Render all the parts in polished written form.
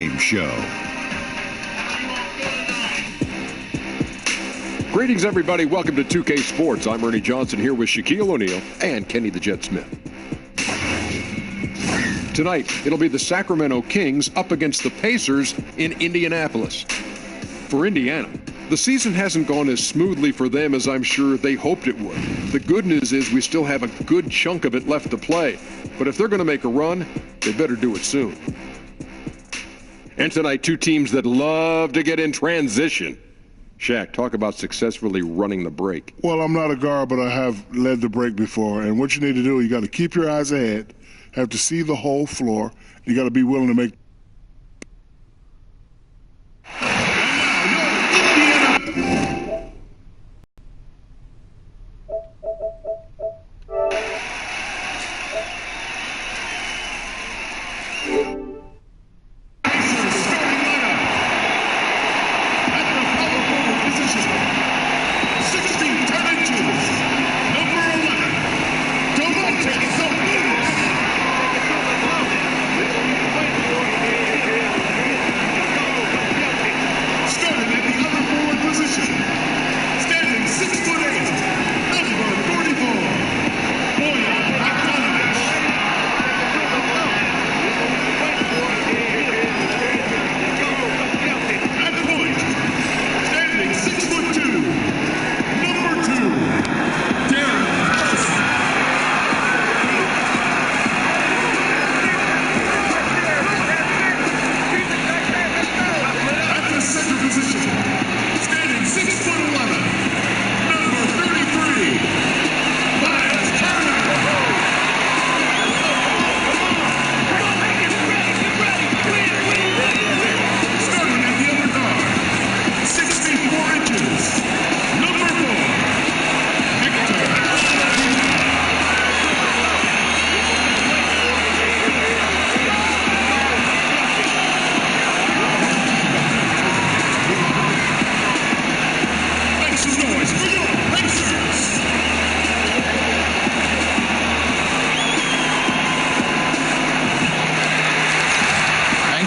Show. Greetings, everybody. Welcome to 2K Sports. I'm Ernie Johnson here with Shaquille O'Neal and Kenny the Jet Smith. Tonight, it'll be the Sacramento Kings up against the Pacers in Indianapolis. For Indiana, the season hasn't gone as smoothly for them as I'm sure they hoped it would. The good news is we still have a good chunk of it left to play. But if they're going to make a run, they better do it soon. And tonight, two teams that love to get in transition. Shaq, talk about successfully running the break. Well, I'm not a guard, but I have led the break before. And what you need to do, you got to keep your eyes ahead, have to see the whole floor. You got to be willing to make.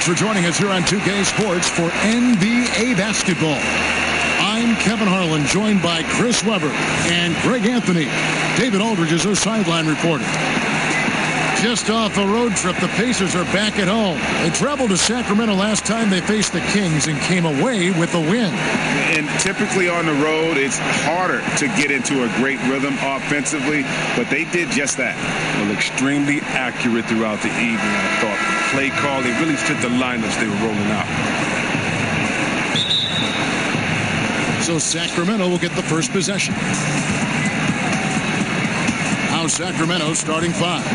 For joining us here on 2K Sports for NBA basketball. I'm Kevin Harlan, joined by Chris Webber and Greg Anthony. David Aldridge is our sideline reporter. Just off a road trip, the Pacers are back at home. They traveled to Sacramento last time they faced the Kings and came away with a win. And typically on the road, it's harder to get into a great rhythm offensively, but they did just that. Well, extremely accurate throughout the evening, I thought. Play call, they really fit the lineups they were rolling out. So Sacramento will get the first possession. Now Sacramento starting five.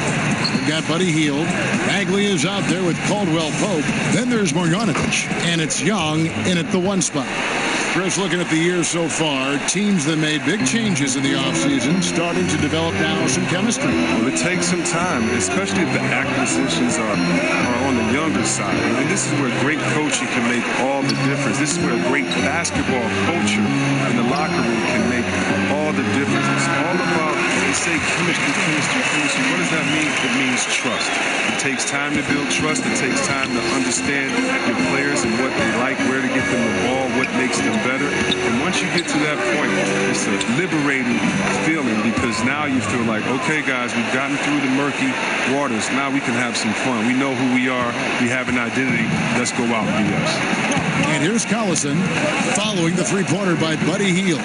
We've got Buddy Hield. Bagley is out there with Caldwell Pope. Then there's Marjanovic. And it's Young in at the one spot. Chris, looking at the year so far, teams that made big changes in the offseason starting to develop now some chemistry. Well, it takes some time, especially if the acquisitions are on the younger side. And this is where great coaching can make all the difference. This is where great basketball culture in the locker room can make all the difference. It's all about, they say chemistry, chemistry, chemistry. What does that mean? It means trust. It takes time to build trust. It takes time to understand your players and what they like, where to get them the ball, what makes them better. And once you get to that point, it's a liberating feeling because now you feel like, okay, guys, we've gotten through the murky waters. Now we can have some fun. We know who we are. We have an identity. Let's go out and be us. And here's Collison following the three-pointer by Buddy Hield.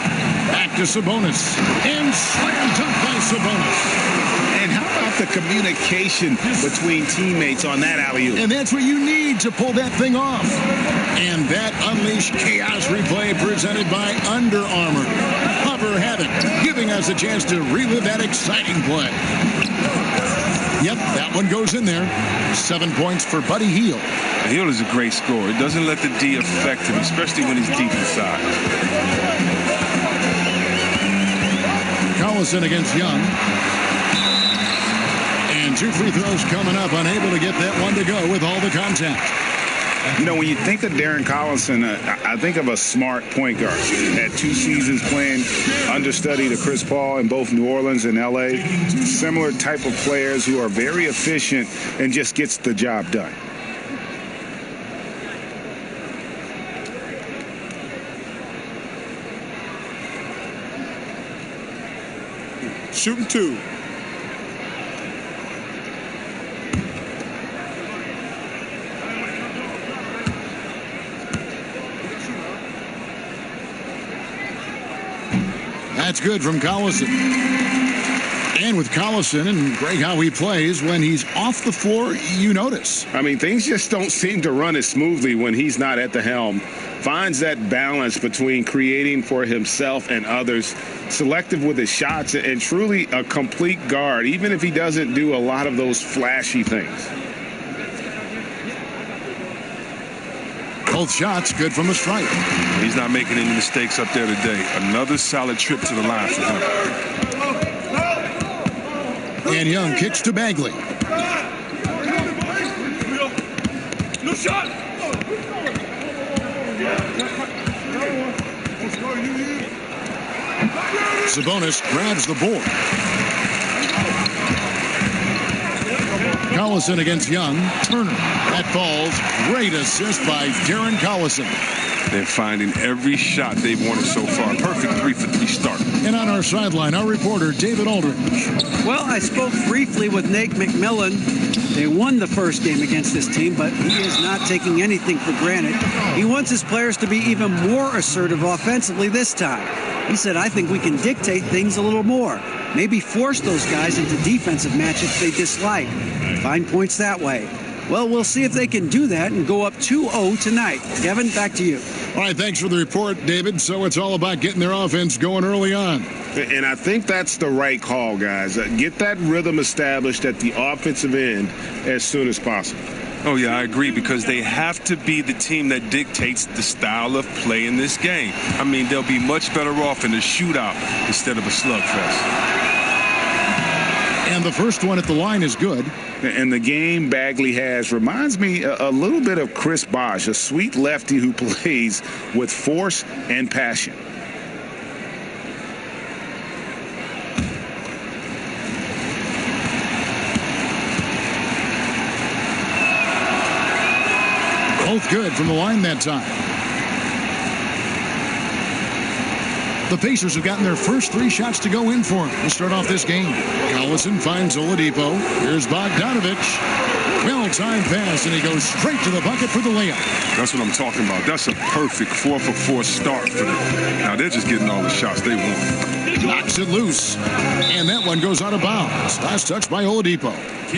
Back to Sabonis. And slam dunk by Sabonis. And how about the communication between teammates on that alley-oop? And that's what you need to pull that thing off. And that Unleashed Chaos replay presented by Under Armour. Hover Havoc, giving us a chance to relive that exciting play. Yep, that one goes in there. 7 points for Buddy Hield. Hield is a great scorer. It doesn't let the D affect him, especially when he's deep inside. Collison against Young. And 2 free throws coming up, unable to get that one to go with all the contact. You know, when you think of Darren Collison, I think of a smart point guard. Had 2 seasons playing understudy to Chris Paul in both New Orleans and L.A. Similar type of players who are very efficient and just gets the job done. Shooting 2. That's good from Collison. And with Collison and Greg, how he plays, when he's off the floor, you notice. I mean, things just don't seem to run as smoothly when he's not at the helm. Finds that balance between creating for himself and others, selective with his shots, and truly a complete guard, even if he doesn't do a lot of those flashy things. Both shots good from the stripe. He's not making any mistakes up there today. Another solid trip to the line for him. And Young kicks to Bagley. No shot. Sabonis grabs the board. Collison against Young. Turner. That falls. Great assist by Darren Collison. They're finding every shot they've wanted so far. Perfect 3-for-3 start. And on our sideline, our reporter, David Aldridge. Well, I spoke briefly with Nate McMillan. They won the first game against this team, but he is not taking anything for granted. He wants his players to be even more assertive offensively this time. He said, I think we can dictate things a little more. Maybe force those guys into defensive matchups they dislike. Find points that way. Well, we'll see if they can do that and go up 2-0 tonight. Kevin, back to you. All right, thanks for the report, David. So it's all about getting their offense going early on. And I think that's the right call, guys. Get that rhythm established at the offensive end as soon as possible. Oh, yeah, I agree, because they have to be the team that dictates the style of play in this game. I mean, they'll be much better off in a shootout instead of a slugfest. And the first one at the line is good. And the game Bagley has reminds me a little bit of Chris Bosh, a sweet lefty who plays with force and passion. Both good from the line that time. The Pacers have gotten their first 3 shots to go in for them to start off this game. Collison finds Oladipo. Here's Bogdanovich. Well-timed pass, and he goes straight to the bucket for the layup. That's what I'm talking about. That's a perfect 4-for-4 start for them. Now they're just getting all the shots they want. Knocks it loose. And that one goes out of bounds. Last touch by Oladipo.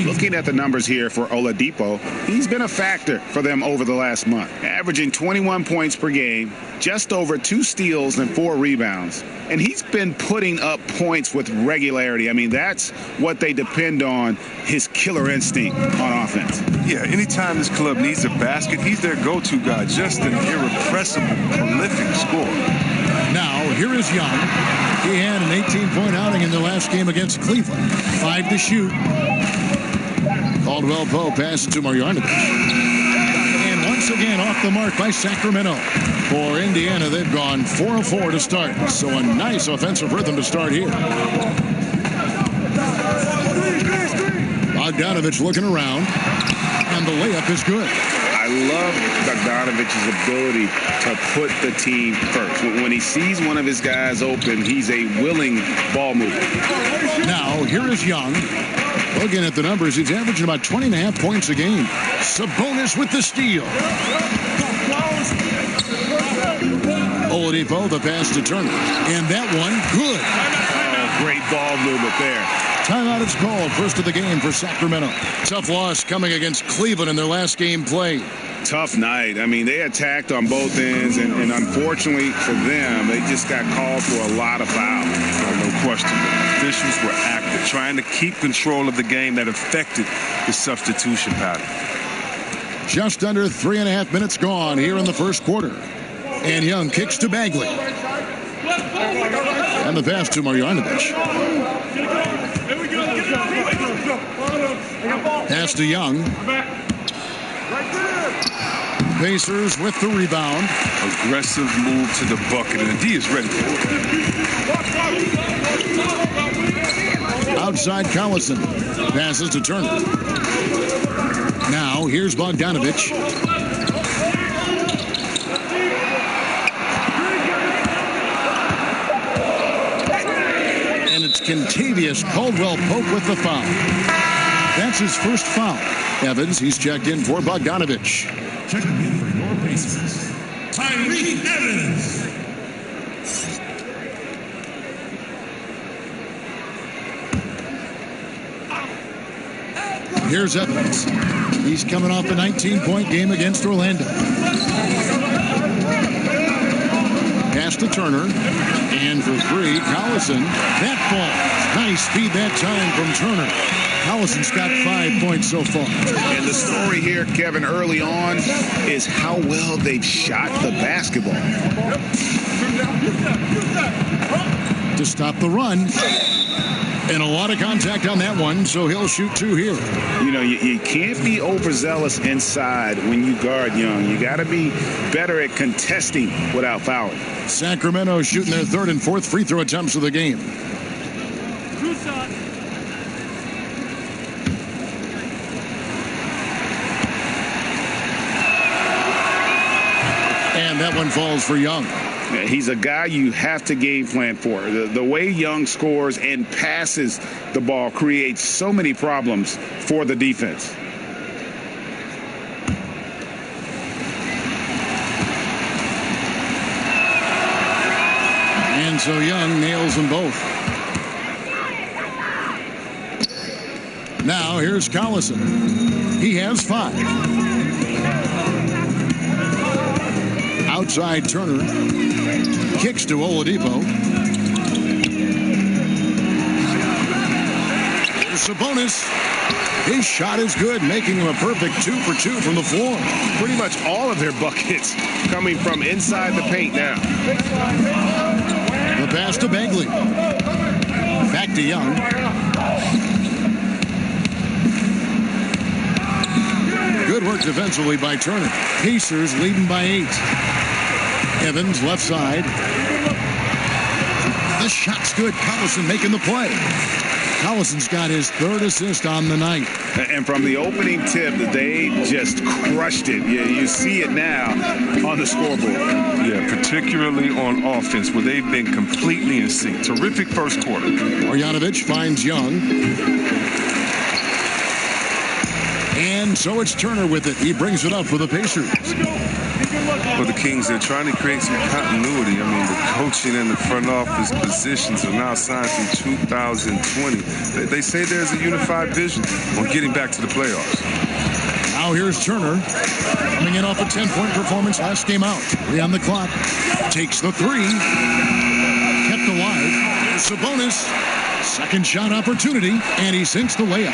Looking at the numbers here for Oladipo, he's been a factor for them over the last month, averaging 21 points per game, just over 2 steals and 4 rebounds. And he's been putting up points with regularity. I mean, that's what they depend on, his killer instinct on offense. Yeah, anytime this club needs a basket, he's their go-to guy, just an irrepressible, prolific scorer. Now, here is Young. He had an 18-point outing in the last game against Cleveland. 5 to shoot. Caldwell Pope passes to Marjanovic. And once again off the mark by Sacramento. For Indiana, they've gone 4 of 4 to start. So a nice offensive rhythm to start here. Bogdanovich looking around. And the layup is good. I love Bogdanovich's ability to put the team first. When he sees one of his guys open, he's a willing ball mover. Now, here is Young. Looking at the numbers, he's averaging about 20.5 points a game. Sabonis with the steal. Oladipo, the pass to Turner. And that one, good. Oh, great ball movement there. Timeout is called. First of the game for Sacramento. Tough loss coming against Cleveland in their last game played. Tough night. I mean, they attacked on both ends, and unfortunately for them, they just got called for a lot of fouls. No question. The officials were active, trying to keep control of the game that affected the substitution pattern. Just under 3.5 minutes gone here in the first quarter. And Young kicks to Bagley. And the pass to Marjanovic. Pass to Young. Pacers with the rebound. Aggressive move to the bucket, and the D is ready for it. Outside Collison. Passes to Turner. Now here's Bogdanovich. And it's Kentavious Caldwell-Pope with the foul. That's his first foul. Evans, he's checked in for Bogdanovich. Checking in for your Pacers, Tyreke Evans. Here's Evans. He's coming off a 19-point game against Orlando. Pass to Turner. And for three, Collison. That falls. Nice speed that time from Turner. Collison's got 5 points so far. And the story here, Kevin, early on is how well they've shot the basketball. To stop the run. And a lot of contact on that one, so he'll shoot two here. You know, you can't be overzealous inside when you guard Young. You got to be better at contesting without fouling. Sacramento shooting their third and fourth free throw attempts of the game. And that one falls for Young. He's a guy you have to game plan for. The way Young scores and passes the ball creates so many problems for the defense. And so Young nails them both. Now here's Collison. He has 5. Outside Turner. Kicks to Oladipo. Sabonis. His shot is good, making him a perfect 2 for 2 from the floor. Pretty much all of their buckets coming from inside the paint now. The pass to Bagley. Back to Young. Good work defensively by Turner. Pacers leading by 8. Evans left side. The shot's good. Collison making the play. Collison's got his third assist on the night. And from the opening tip, they just crushed it. You see it now on the scoreboard. Yeah, particularly on offense, where they've been completely in sync. Terrific first quarter. Marjanovic finds Young. And so it's Turner with it. He brings it up for the Pacers. For the Kings, they're trying to create some continuity. I mean, the coaching and the front office positions are now signed through 2020. They say there's a unified vision on getting back to the playoffs. Now here's Turner, coming in off a 10-point performance last game out. 3 on the clock. Takes the 3. Kept alive. Here's Sabonis. Second shot opportunity, and he sinks the layup.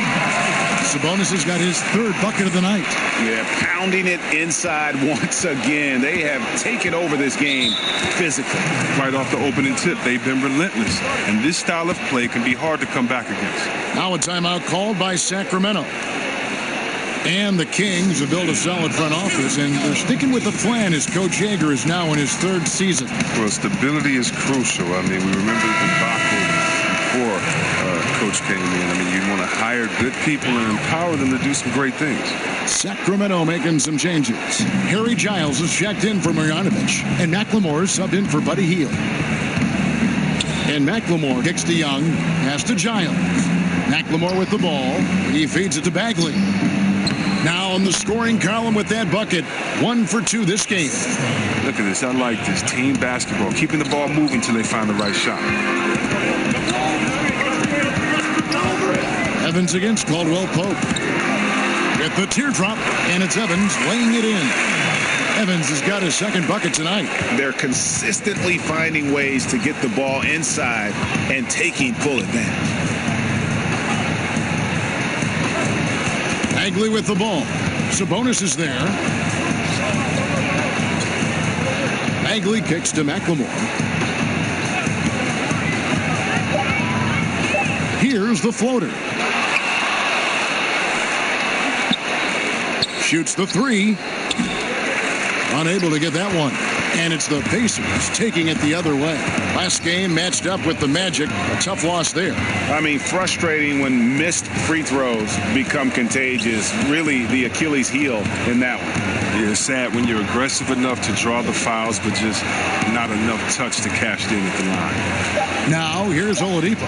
Sabonis has got his third bucket of the night. Yeah, pounding it inside once again. They have taken over this game physically. Right off the opening tip, they've been relentless. And this style of play can be hard to come back against. Now a timeout called by Sacramento. And the Kings have built a solid front office, and they're sticking with the plan as Coach Yeager is now in his third season. Well, stability is crucial. I mean, we remember the debacle before Coach came in. I mean, you want to hire good people and empower them to do some great things. Sacramento making some changes. Harry Giles is checked in for Marjanovic, and McLemore is subbed in for Buddy Hield. And McLemore kicks to Young, pass to Giles. McLemore with the ball. He feeds it to Bagley. Now on the scoring column with that bucket, 1 for 2 this game. Look at this. I like this. Team basketball. Keeping the ball moving till they find the right shot. Evans against Caldwell-Pope. Get the teardrop, and it's Evans laying it in. Evans has got his second bucket tonight. They're consistently finding ways to get the ball inside and taking full advantage. Bagley with the ball. Sabonis is there. Bagley kicks to McLemore. Here's the floater. Shoots the 3. Unable to get that one. And it's the Pacers taking it the other way. Last game matched up with the Magic. A tough loss there. I mean, frustrating when missed free throws become contagious. Really the Achilles heel in that one. Yeah, it's sad when you're aggressive enough to draw the fouls, but just not enough touch to cash in at the line. Now, here's Oladipo.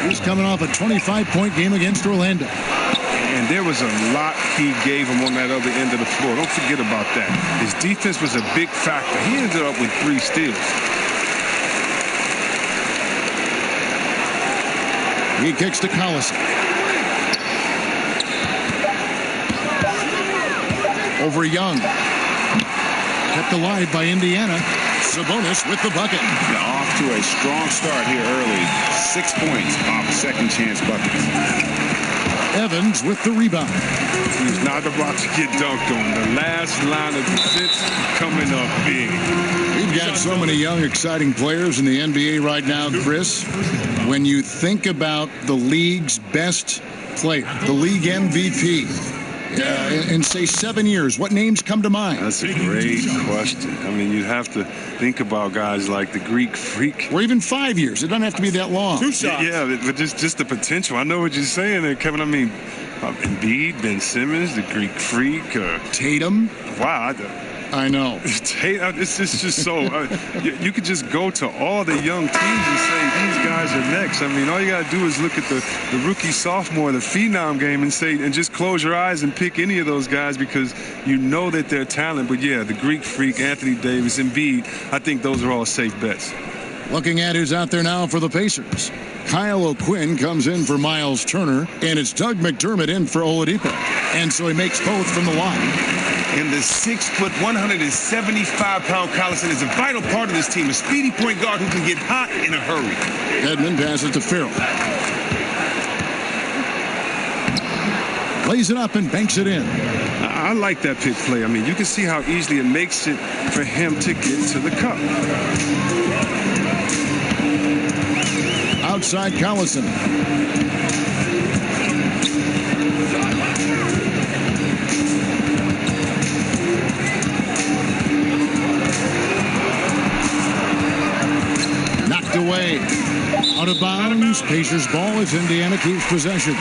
He's coming off a 25-point game against Orlando. And there was a lot he gave him on that other end of the floor. Don't forget about that. His defense was a big factor. He ended up with 3 steals. He kicks to Collison. Over Young. Kept alive by Indiana. Sabonis with the bucket. Off to a strong start here early. 6 points off second chance buckets. Evans with the rebound. He's not about to get dunked on. The last line of defense coming up big. We've got so many young, exciting players in the NBA right now, Chris. When you think about the league's best player, the league MVP, in, say, 7 years, what names come to mind? That's a great question. I mean, you have to think about guys like the Greek Freak. Or even 5 years. It doesn't have to be that long. 2 shots. Yeah, but just the potential. I know what you're saying there, Kevin. I mean, Embiid, Ben Simmons, the Greek Freak. Tatum. Wow. I know. It's just so you could just go to all the young teams and say these guys are next. I mean, all you got to do is look at the rookie, sophomore, the phenom game and just close your eyes and pick any of those guys because you know that they're talent. But yeah, the Greek Freak, Anthony Davis, Embiid, I think those are all safe bets. Looking at who's out there now for the Pacers. Kyle O'Quinn comes in for Miles Turner, and it's Doug McDermott in for Oladipo. And so he makes both from the line. And the 6', 175-pound Collison is a vital part of this team. A speedy point guard who can get hot in a hurry. Edmond passes to Farrell. Lays it up and banks it in. I like that pick play. I mean, you can see how easily it makes it for him to get to the cup. Outside Collison. Knocked away. Out of bounds. Pacers ball as Indiana keeps possession.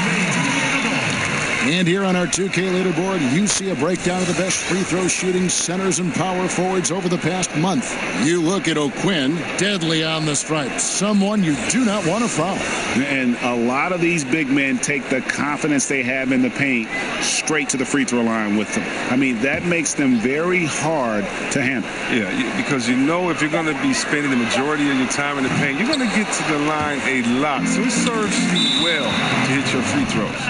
And here on our 2K leaderboard, you see a breakdown of the best free throw shooting centers and power forwards over the past month. You look at O'Quinn, deadly on the stripes. Someone you do not want to foul. And a lot of these big men take the confidence they have in the paint straight to the free throw line with them. I mean, that makes them very hard to handle. Yeah, because you know if you're going to be spending the majority of your time in the paint, you're going to get to the line a lot. So it serves you well to hit your free throws.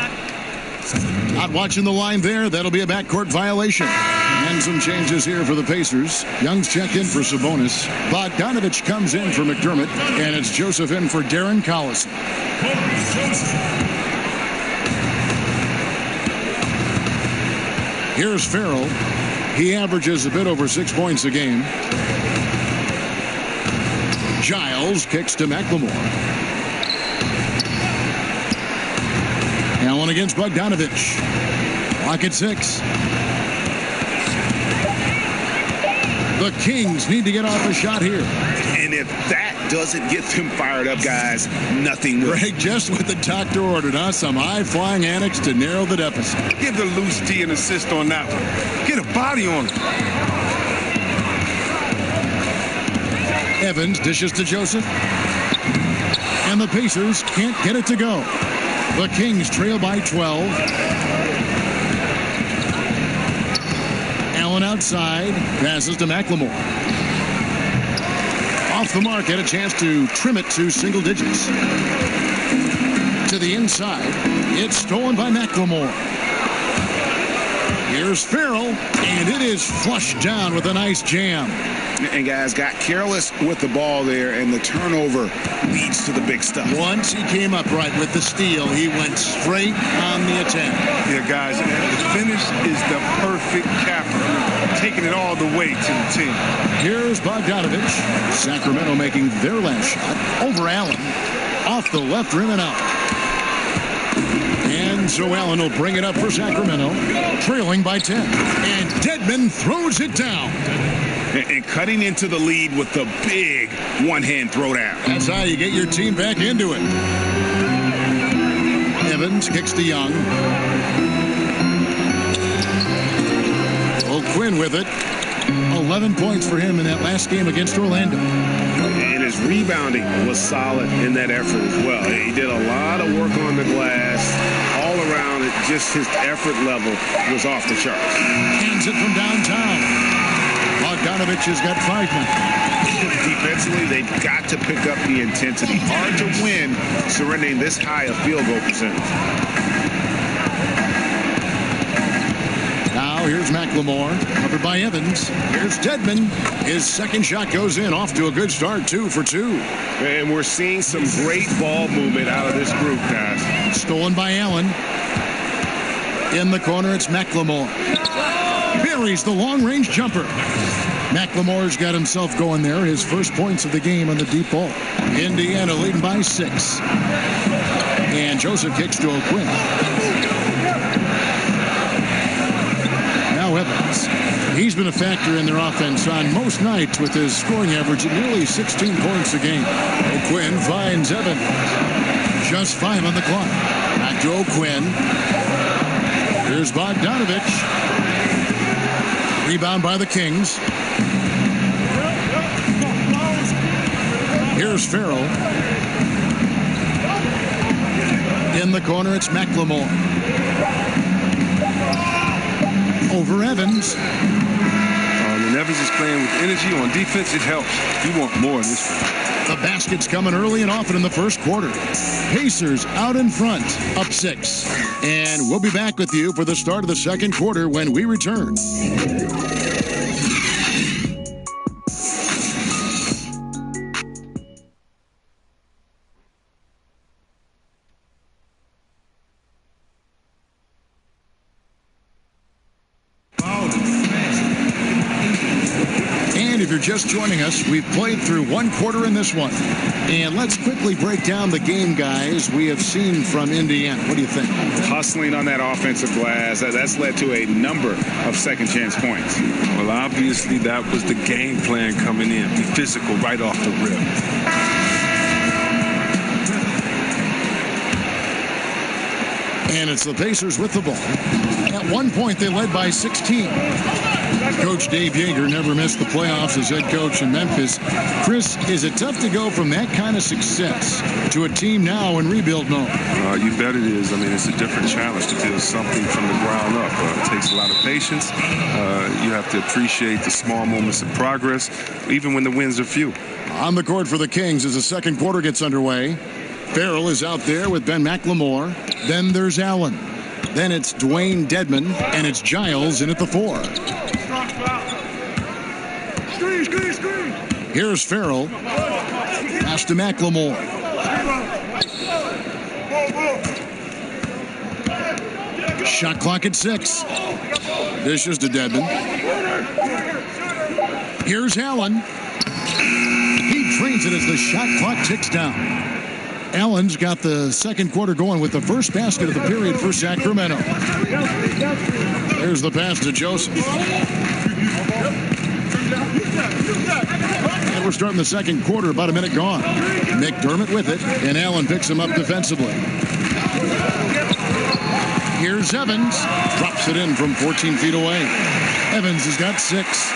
Not watching the line there. That'll be a backcourt violation. And some changes here for the Pacers. Young's checked in for Sabonis. Bogdanovich comes in for McDermott. And it's Joseph in for Darren Collison. Here's Farrell. He averages a bit over 6 points a game. Giles kicks to McLemore. Allen against Bogdanovich. Clock at 6. The Kings need to get off a shot here. And if that doesn't get them fired up, guys, nothing will. Greg, just what the doctor ordered, huh? Some high-flying antics to narrow the deficit. Give the loose D an assist on that one. Get a body on it. Evans dishes to Joseph. And the Pacers can't get it to go. The Kings trail by 12. Allen outside. Passes to McLemore. Off the mark. Had a chance to trim it to single digits. To the inside. It's stolen by McLemore. Here's Farrell. And it is flushed down with a nice jam. And guys got careless with the ball there, and the turnover leads to the big stuff. Once he came up right with the steal, he went straight on the attack. Yeah, guys, the finish is the perfect capper, taking it all the way to the team. Here's Bogdanovich. Sacramento making their last shot over Allen. Off the left rim and out. And so Allen will bring it up for Sacramento, trailing by 10. And Dedmon throws it down. And cutting into the lead with the big one-hand throwdown. That's how you get your team back into it. Evans kicks to Young. O'Quinn with it. 11 points for him in that last game against Orlando. And his rebounding was solid in that effort as well. He did a lot of work on the glass. All around it, just his effort level was off the charts. Hands it from downtown. Bogdanovich has got 5 now. Defensively, they've got to pick up the intensity. Hard to win surrendering this high a field goal percentage. Now here's McLemore, covered by Evans. Here's Dedmon. His second shot goes in, off to a good start, 2 for 2. And we're seeing some great ball movement out of this group, guys. Stolen by Allen. In the corner, it's McLemore. Buries the long-range jumper. McLemore's got himself going there. His first points of the game on the deep ball. Indiana leading by 6. And Joseph kicks to O'Quinn. Now Evans. He's been a factor in their offense on most nights with his scoring average at nearly 16 points a game. O'Quinn finds Evans. Just 5 on the clock. Back to O'Quinn. Here's Bogdanovich. Rebound by the Kings. Here's Farrell. In the corner, it's McLemore. Over Evans. When Evans is playing with energy on defense, it helps. You want more of this. The basket's coming early and often in the first quarter. Pacers out in front, up 6. And we'll be back with you for the start of the second quarter when we return. If you're just joining us, we've played through 1 quarter in this one. And let's quickly break down the game, guys, we have seen from Indiana. What do you think? Hustling on that offensive glass, that's led to a number of second chance points. Well, obviously that was the game plan coming in. Be physical right off the rip. And it's the Pacers with the ball. At one point, they led by 16. Coach Dave Yeager never missed the playoffs as head coach in Memphis. Chris, is it tough to go from that kind of success to a team now in rebuild mode? You bet it is. I mean, it's a different challenge to build something from the ground up. It takes a lot of patience. You have to appreciate the small moments of progress, even when the wins are few. On the court for the Kings as the second quarter gets underway. Farrell is out there with Ben McLemore. Then there's Allen. Then it's Dwayne Dedmon, and it's Giles in at the 4. Here's Farrell. Pass to McLemore. Shot clock at 6. Dishes to Dedmon. Here's Allen. He drains it as the shot clock ticks down. Allen's got the second quarter going with the first basket of the period for Sacramento. There's the pass to Joseph. And we're starting the second quarter, about a minute gone. McDermott with it, and Allen picks him up defensively. Here's Evans. Drops it in from 14 feet away. Evans has got 6.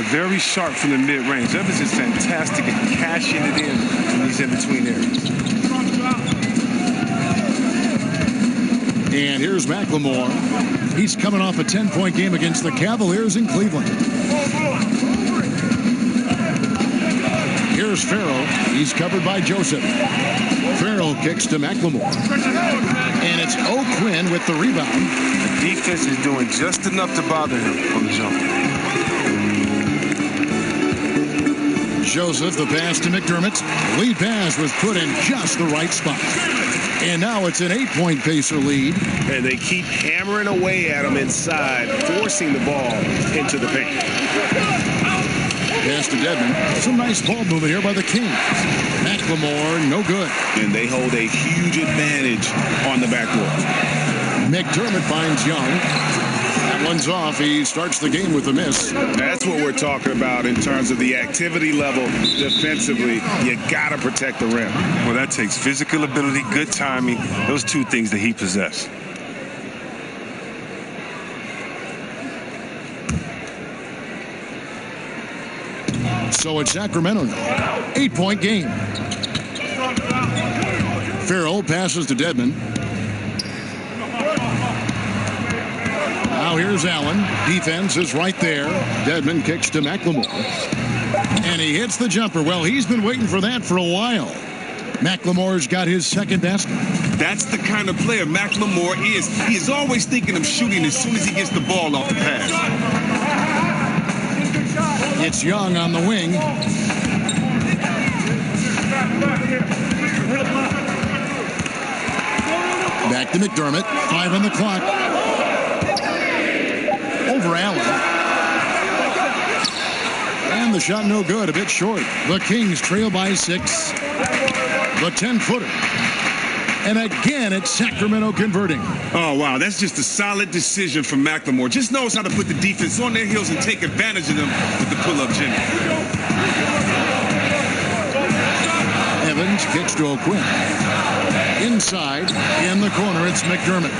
Very sharp from the mid-range. Evans is fantastic at cashing it in these in-between areas. And here's McLemore. He's coming off a 10-point game against the Cavaliers in Cleveland. Here's Farrell. He's covered by Joseph. Farrell kicks to McLemore. And it's O'Quinn with the rebound. The defense is doing just enough to bother him on the jump. Joseph, the pass to McDermott. Lead pass was put in just the right spot. And now it's an 8-point Pacer lead. And they keep hammering away at him inside, forcing the ball into the paint. Pass to Dedmon. Some nice ball movement here by the Kings. McLemore, no good. And they hold a huge advantage on the backcourt. McDermott finds Young. That one's off. He starts the game with a miss. That's what we're talking about in terms of the activity level defensively. You got to protect the rim. Well, that takes physical ability, good timing. Those two things that he possesses. So it's Sacramento now. 8-point game. Farrell passes to Dedmon. Now here's Allen. Defense is right there. Dedmon kicks to McLemore. And he hits the jumper. Well, he's been waiting for that for a while. McLemore's got his second basket. That's the kind of player McLemore is. He is always thinking of shooting as soon as he gets the ball off the pass. It's Young on the wing. Back to McDermott. 5 on the clock. Over Allen. And the shot no good, a bit short. The Kings trail by 6. The 10-footer. And again, it's Sacramento converting. Oh, wow. That's just a solid decision from McLemore. Just knows how to put the defense on their heels and take advantage of them with the pull-up jimmy. Evans kicks to O'Quinn. Inside, in the corner, it's McDermott.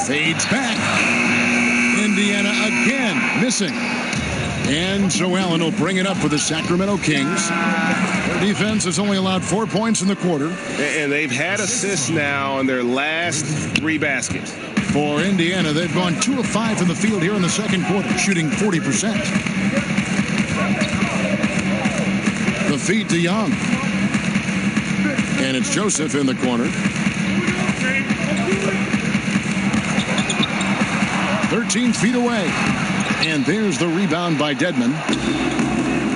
Fades back. Indiana again missing. And so Allen will bring it up for the Sacramento Kings. Their defense has only allowed 4 points in the quarter. And they've had assists now on their last 3 baskets. For Indiana, they've gone 2 of 5 from the field here in the second quarter, shooting 40%. The feed to Young. And it's Joseph in the corner. 13 feet away. And there's the rebound by Dedmon.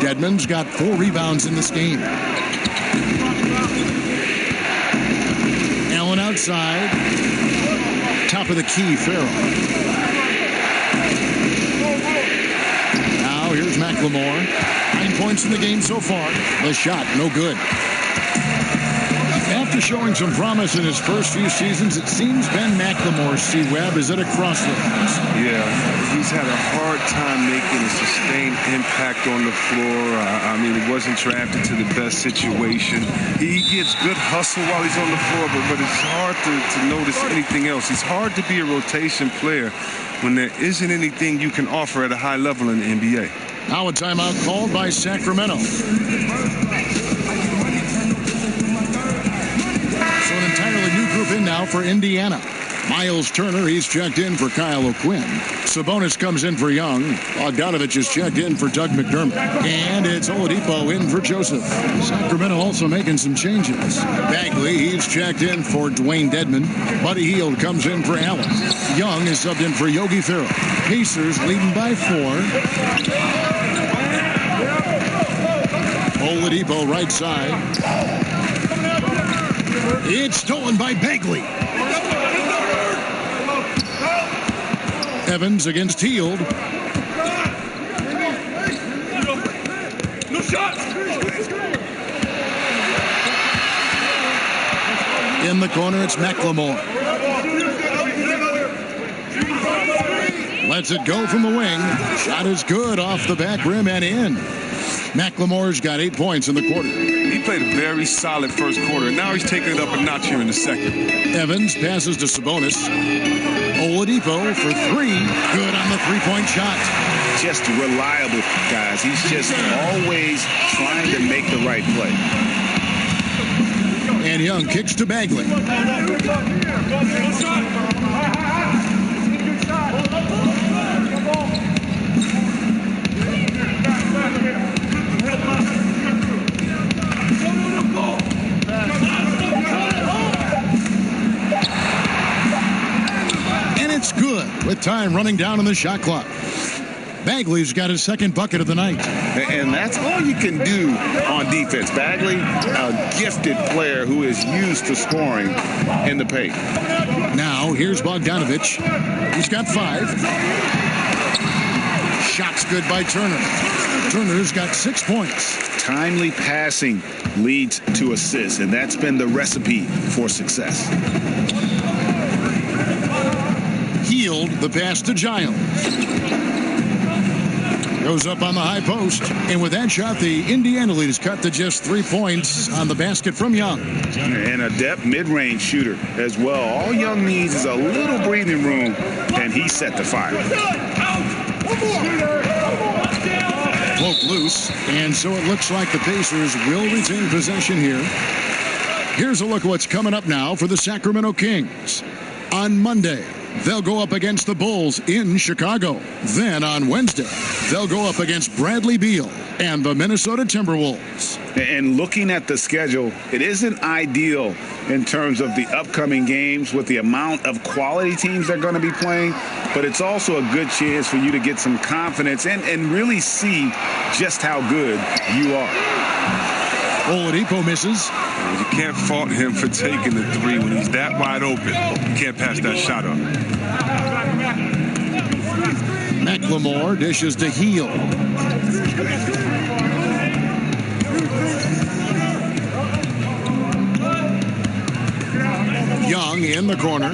Dedmon's got 4 rebounds in this game. Allen outside. Top of the key, Farrell. Now here's McLemore. 9 points in the game so far. The shot, no good. After showing some promise in his first few seasons, it seems Ben McLemore, C-Webb, is at a crossroads. Yeah, he's had a hard time making a sustained impact on the floor. I mean, he wasn't drafted to the best situation. He gives good hustle while he's on the floor, but it's hard to notice anything else. It's hard to be a rotation player when there isn't anything you can offer at a high level in the NBA. Now a timeout called by Sacramento. So an entirely new group in now for Indiana. Miles Turner, he's checked in for Kyle O'Quinn. Sabonis comes in for Young. Bogdanovich is checked in for Doug McDermott. And it's Oladipo in for Joseph. Sacramento also making some changes. Bagley, he's checked in for Dwayne Dedmon. Buddy Hield comes in for Allen. Young is subbed in for Yogi Ferrell. Pacers leading by 4. Oladipo right side. It's stolen by Bagley. Evans against Hield. No shot. In the corner, it's McLemore. Lets it go from the wing. Shot is good off the back rim and in. McLemore's got 8 points in the quarter. He played a very solid first quarter. Now he's taking it up a notch here in the second. Evans passes to Sabonis. Oladipo for 3. Good on the three-point shot. Just reliable, guys. He's just always trying to make the right play. And Young kicks to Bagley. It's good with time running down on the shot clock. Bagley's got his second bucket of the night. And that's all you can do on defense. Bagley, a gifted player who is used to scoring in the paint. Now, here's Bogdanovich. He's got 5. Shots good by Turner. Turner's got 6 points. Timely passing leads to assists, and that's been the recipe for success. Hield, the pass to Giles. Goes up on the high post. And with that shot, the Indiana lead is cut to just 3 points on the basket from Young. And a depth mid-range shooter as well. All Young needs is a little breathing room, and he set the fire. Poke loose, and so it looks like the Pacers will retain possession here. Here's a look at what's coming up now for the Sacramento Kings. On Monday, they'll go up against the Bulls in Chicago. Then on Wednesday, they'll go up against Bradley Beal and the Minnesota Timberwolves. And looking at the schedule, it isn't ideal in terms of the upcoming games with the amount of quality teams they're going to be playing, but it's also a good chance for you to get some confidence and really see just how good you are. Oladipo misses. You can't fault him for taking the three when he's that wide open. You can't pass that shot up. McLemore dishes to Hield. Young in the corner.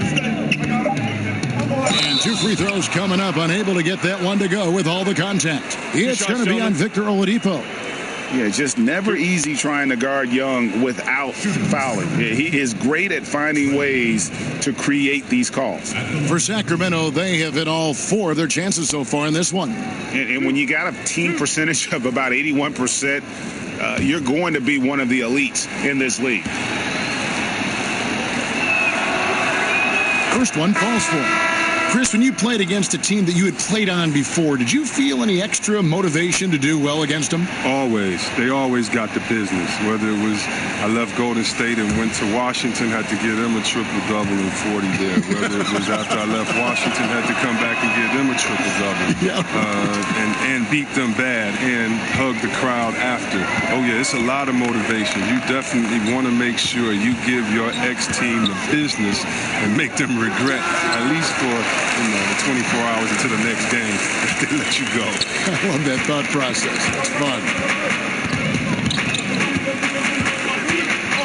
And 2 free throws coming up. Unable to get that one to go with all the contact. It's going to be on Victor Oladipo. Yeah, just never easy trying to guard Young without fouling. He is great at finding ways to create these calls. For Sacramento, they have hit all 4 of their chances so far in this one. And when you got a team percentage of about 81%, you're going to be one of the elites in this league. First one falls for him. Chris, when you played against a team that you had played on before, did you feel any extra motivation to do well against them? Always. They always got the business. Whether it was I left Golden State and went to Washington, had to give them a triple-double and 40 there. Whether it was after I left Washington, had to come back and give them a triple-double. And beat them bad and hug the crowd after. Oh, yeah, it's a lot of motivation. You definitely want to make sure you give your ex-team the business and make them regret, at least for the 24 hours until the next game, if they let you go. I love that thought process. It's fun.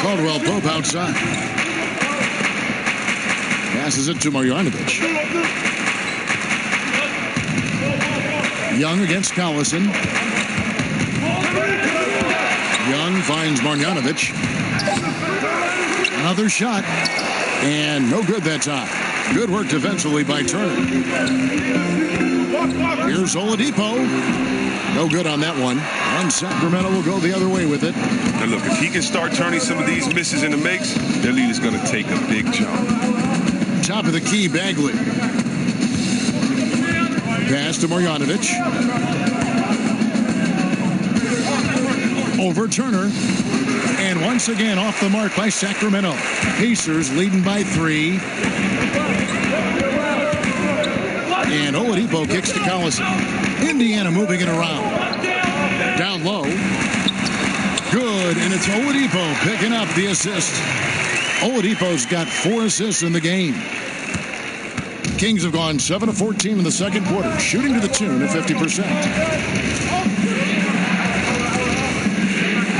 Caldwell Pope outside. Passes it to Marjanovic. Young against Collison. Young finds Marjanovic. Another shot. And no good that time. Good work defensively by Turner. Here's Oladipo. No good on that one. And Sacramento will go the other way with it. Now look, if he can start turning some of these misses into makes, their lead is going to take a big jump. Top of the key, Bagley. Pass to Marjanovic. Over Turner. And once again off the mark by Sacramento. Pacers leading by 3. And Oladipo kicks to Collison. Indiana moving it around. Down low. Good, and it's Oladipo picking up the assist. Oladipo's got 4 assists in the game. Kings have gone 7 of 14 in the second quarter, shooting to the tune of 50%.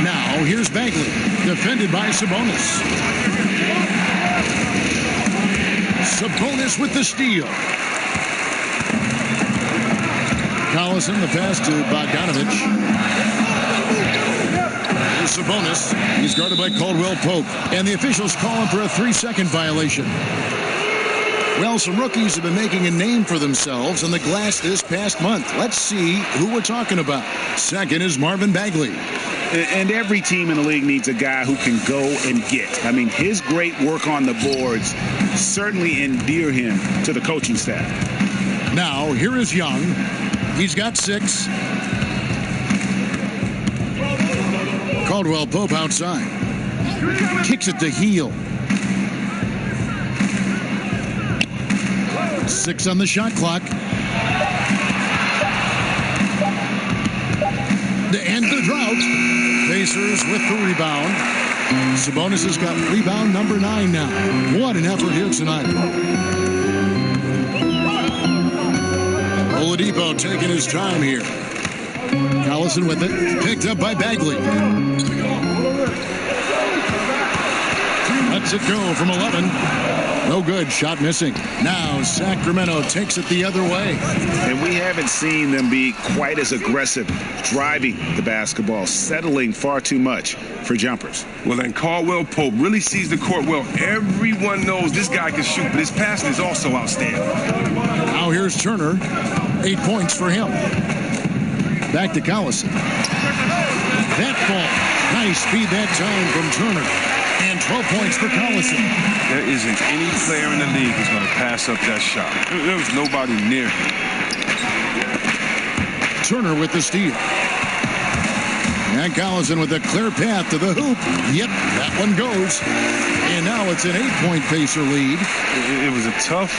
Now, here's Bagley, defended by Sabonis. Sabonis with the steal. Collison, the pass to Bogdanovic. Here's Sabonis. He's guarded by Caldwell Pope. And the officials call him for a 3-second violation. Well, some rookies have been making a name for themselves on the glass this past month. Let's see who we're talking about. Second is Marvin Bagley. And every team in the league needs a guy who can go and get. I mean, his great work on the boards certainly endear him to the coaching staff. Now, here is Young. He's got 6. Caldwell Pope outside. Kicks it to Hield. 6 on the shot clock. To end the drought. Pacers with the rebound. Sabonis has got rebound number 9 now. What an effort here tonight. Oladipo taking his time here. Collison with it. Picked up by Bagley. Lets it go from 11. No good. Shot missing. Now Sacramento takes it the other way. And we haven't seen them be quite as aggressive driving the basketball, settling far too much for jumpers. Well, then Caldwell Pope really sees the court well. Everyone knows this guy can shoot, but his passing is also outstanding. Now here's Turner. 8 points for him. Back to Collison. That ball. Nice speed that time from Turner. And 12 points for Collison. There isn't any player in the league who's going to pass up that shot. There was nobody near him. Turner with the steal. And Collison with a clear path to the hoop. Yep, that one goes. And now it's an 8-point Pacer lead. It was a tough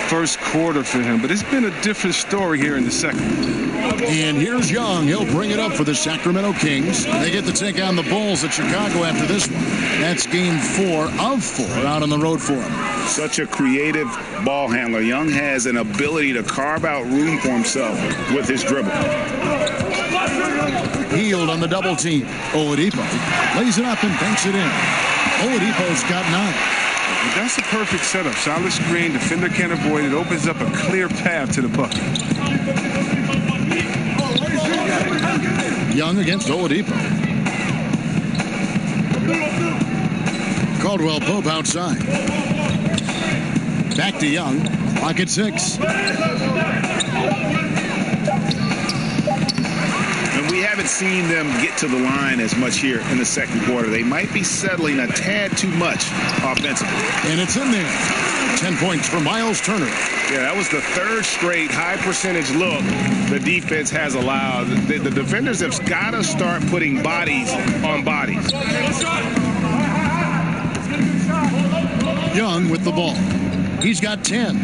first quarter for him, but it's been a different story here in the second. And here's Young. He'll bring it up for the Sacramento Kings. They get to take on the Bulls at Chicago after this one. That's game 4 of 4 out on the road for him. Such a creative ball handler. Young has an ability to carve out room for himself with his dribble. Hield on the double team. Oladipo lays it up and banks it in. Oladipo's got 9. That's a perfect setup. Solid screen, defender can't avoid it. Opens up a clear path to the bucket. Young against Oladipo. Caldwell Pope outside. Back to Young. Clock at 6. And we haven't seen them get to the line as much here in the second quarter. They might be settling a tad too much offensively. And it's in there. 10 points for Miles Turner. Yeah, that was the third straight high percentage look the defense has allowed. The defenders have got to start putting bodies on bodies. Young with the ball. He's got 10.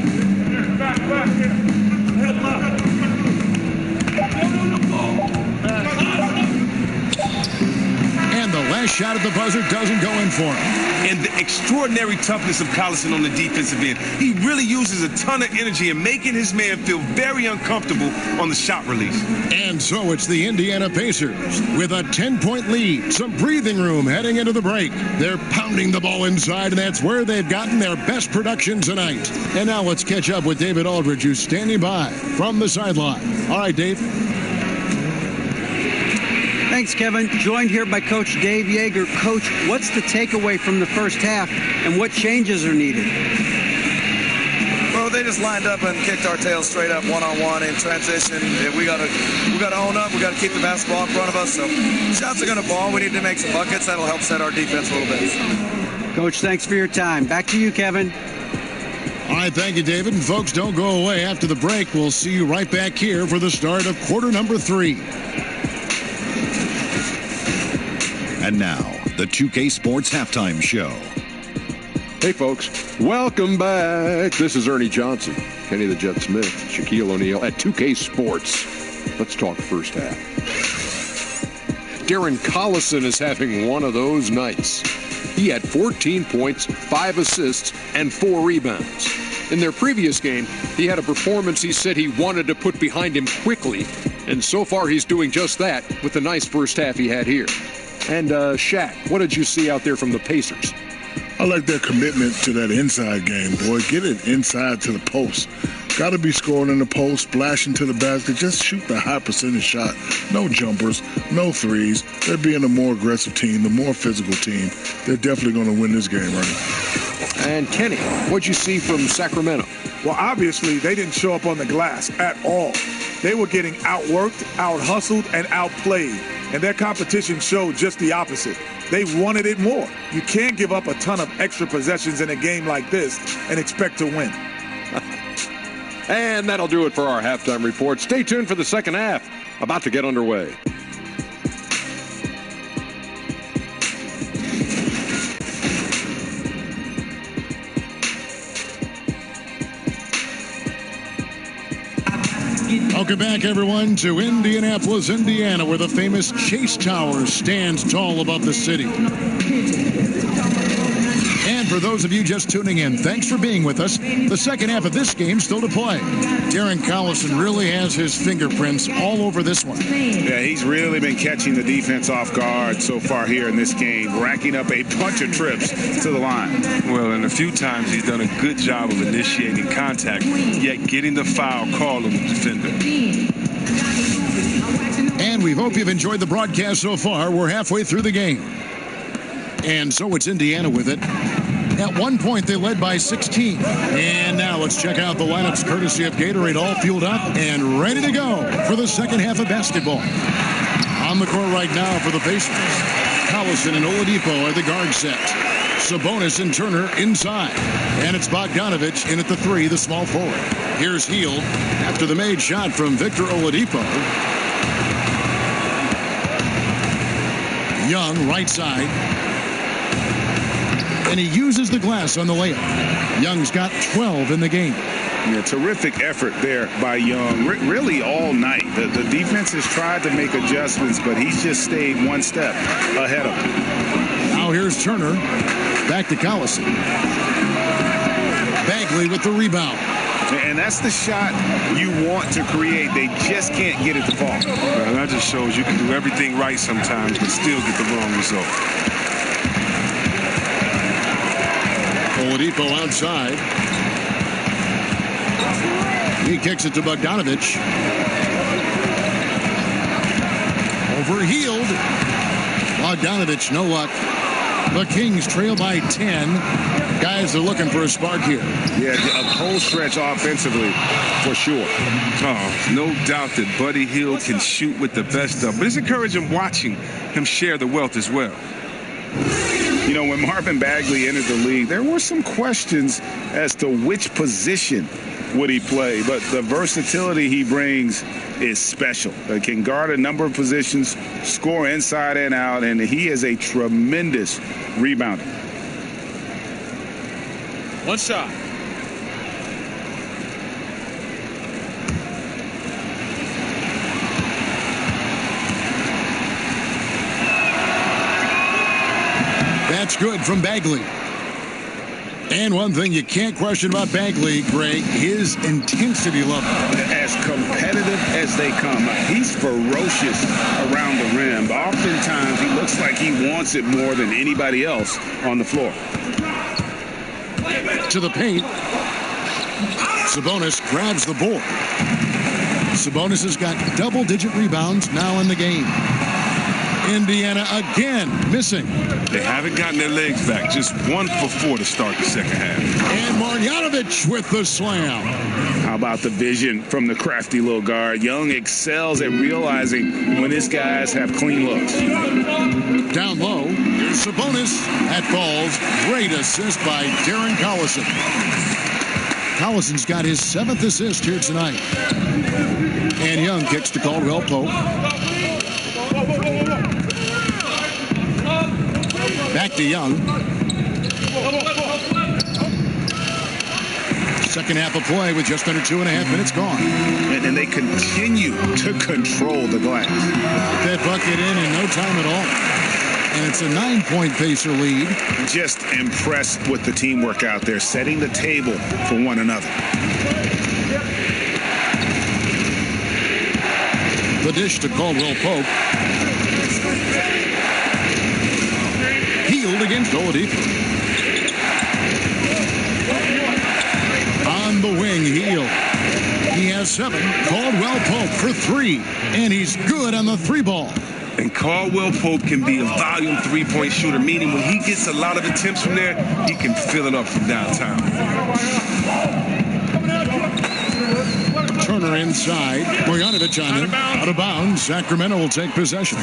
And the last shot at the buzzer doesn't go in for him. And the extraordinary toughness of Collison on the defensive end. He really uses a ton of energy in making his man feel very uncomfortable on the shot release. And so it's the Indiana Pacers with a 10-point lead. Some breathing room heading into the break. They're pounding the ball inside, and that's where they've gotten their best production tonight. And now let's catch up with David Aldridge, who's standing by from the sideline. All right, Dave. Thanks, Kevin. Joined here by Coach Dave Yeager. Coach, what's the takeaway from the first half, and what changes are needed? Well, they just lined up and kicked our tails straight up one-on-one in transition. We got to own up. We got to keep the basketball in front of us. So shots are going to fall. We need to make some buckets. That'll help set our defense a little bit. Coach, thanks for your time. Back to you, Kevin. All right, thank you, David. And folks, don't go away. After the break, we'll see you right back here for the start of quarter number 3. And now, the 2K Sports Halftime Show. Hey, folks. Welcome back. This is Ernie Johnson, Kenny the Jet Smith, Shaquille O'Neal at 2K Sports. Let's talk first half. Darren Collison is having one of those nights. He had 14 points, 5 assists, and 4 rebounds. In their previous game, he had a performance he said he wanted to put behind him quickly. And so far, he's doing just that with the nice first half he had here. And Shaq, what did you see out there from the Pacers? I like their commitment to that inside game, boy. Get it inside to the post. Got to be scoring in the post, splashing to the basket. Just shoot the high percentage shot. No jumpers, no threes. They're being a more aggressive team, the more physical team. They're definitely going to win this game, right? And Kenny, what'd you see from Sacramento? Well, obviously, they didn't show up on the glass at all. They were getting outworked, out-hustled, and outplayed. And their competition showed just the opposite. They wanted it more. You can't give up a ton of extra possessions in a game like this and expect to win. And that'll do it for our halftime report. Stay tuned for the second half. About to get underway. Welcome back, everyone, to Indianapolis, Indiana, where the famous Chase Tower stands tall above the city. And And for those of you just tuning in, thanks for being with us. The second half of this game still to play. Darren Collison really has his fingerprints all over this one. Yeah, he's really been catching the defense off guard so far here in this game, racking up a bunch of trips to the line. Well, and a few times he's done a good job of initiating contact, yet getting the foul call on the defender. And we hope you've enjoyed the broadcast so far. We're halfway through the game. And so it's Indiana with it. At one point, they led by 16. And now let's check out the lineups courtesy of Gatorade, all fueled up and ready to go for the second half of basketball. On the court right now for the Pacers, Collison and Oladipo are the guard set. Sabonis and Turner inside. And it's Bogdanovich in at the 3, the small forward. Here's Hield after the made shot from Victor Oladipo. Young, right side. And he uses the glass on the layup. Young's got 12 in the game. Yeah, terrific effort there by Young, really all night. The defense has tried to make adjustments, but he's just stayed one step ahead of them. Now here's Turner. Back to Collison. Bagley with the rebound. And that's the shot you want to create. They just can't get it to fall. Well, that just shows you can do everything right sometimes, but still get the wrong result. Oladipo outside. He kicks it to Bogdanovich. Over Hield. Bogdanovich, no luck. The Kings trail by 10. Guys are looking for a spark here. Yeah, a cold stretch offensively for sure. Oh, no doubt that Buddy Hield can shoot with the best of, but it's encouraging watching him share the wealth as well. You know, when Marvin Bagley entered the league, there were some questions as to which position would he play, but the versatility he brings is special. He can guard a number of positions, score inside and out, and he is a tremendous rebounder. One shot. That's good from Bagley. And one thing you can't question about Bagley, Greg, his intensity level. As competitive as they come. He's ferocious around the rim. Oftentimes, he looks like he wants it more than anybody else on the floor. To the paint. Sabonis grabs the board. Sabonis has got double-digit rebounds now in the game. Indiana again missing. They haven't gotten their legs back. Just 1 for 4 to start the second half. And Marjanovic with the slam. How about the vision from the crafty little guard? Young excels at realizing when his guys have clean looks. Down low, here's Sabonis. That falls. Great assist by Darren Collison. Collison's got his 7th assist here tonight. And Young kicks to Caldwell Pope. Back to Young. Second half of play with just under 2.5 minutes gone. And they continue to control the glass. Put that bucket in no time at all. And it's a 9-point Pacer lead. Just impressed with the teamwork out there, setting the table for one another. The dish to Caldwell Pope. Hield against Oladipo. On the wing, Hield. He has 7. Caldwell Pope for 3. And he's good on the 3 ball. And Caldwell Pope can be a volume 3-point shooter, meaning when he gets a lot of attempts from there, he can fill it up from downtown. Turner inside. Marjanovic on him. Out of bounds. Sacramento will take possession.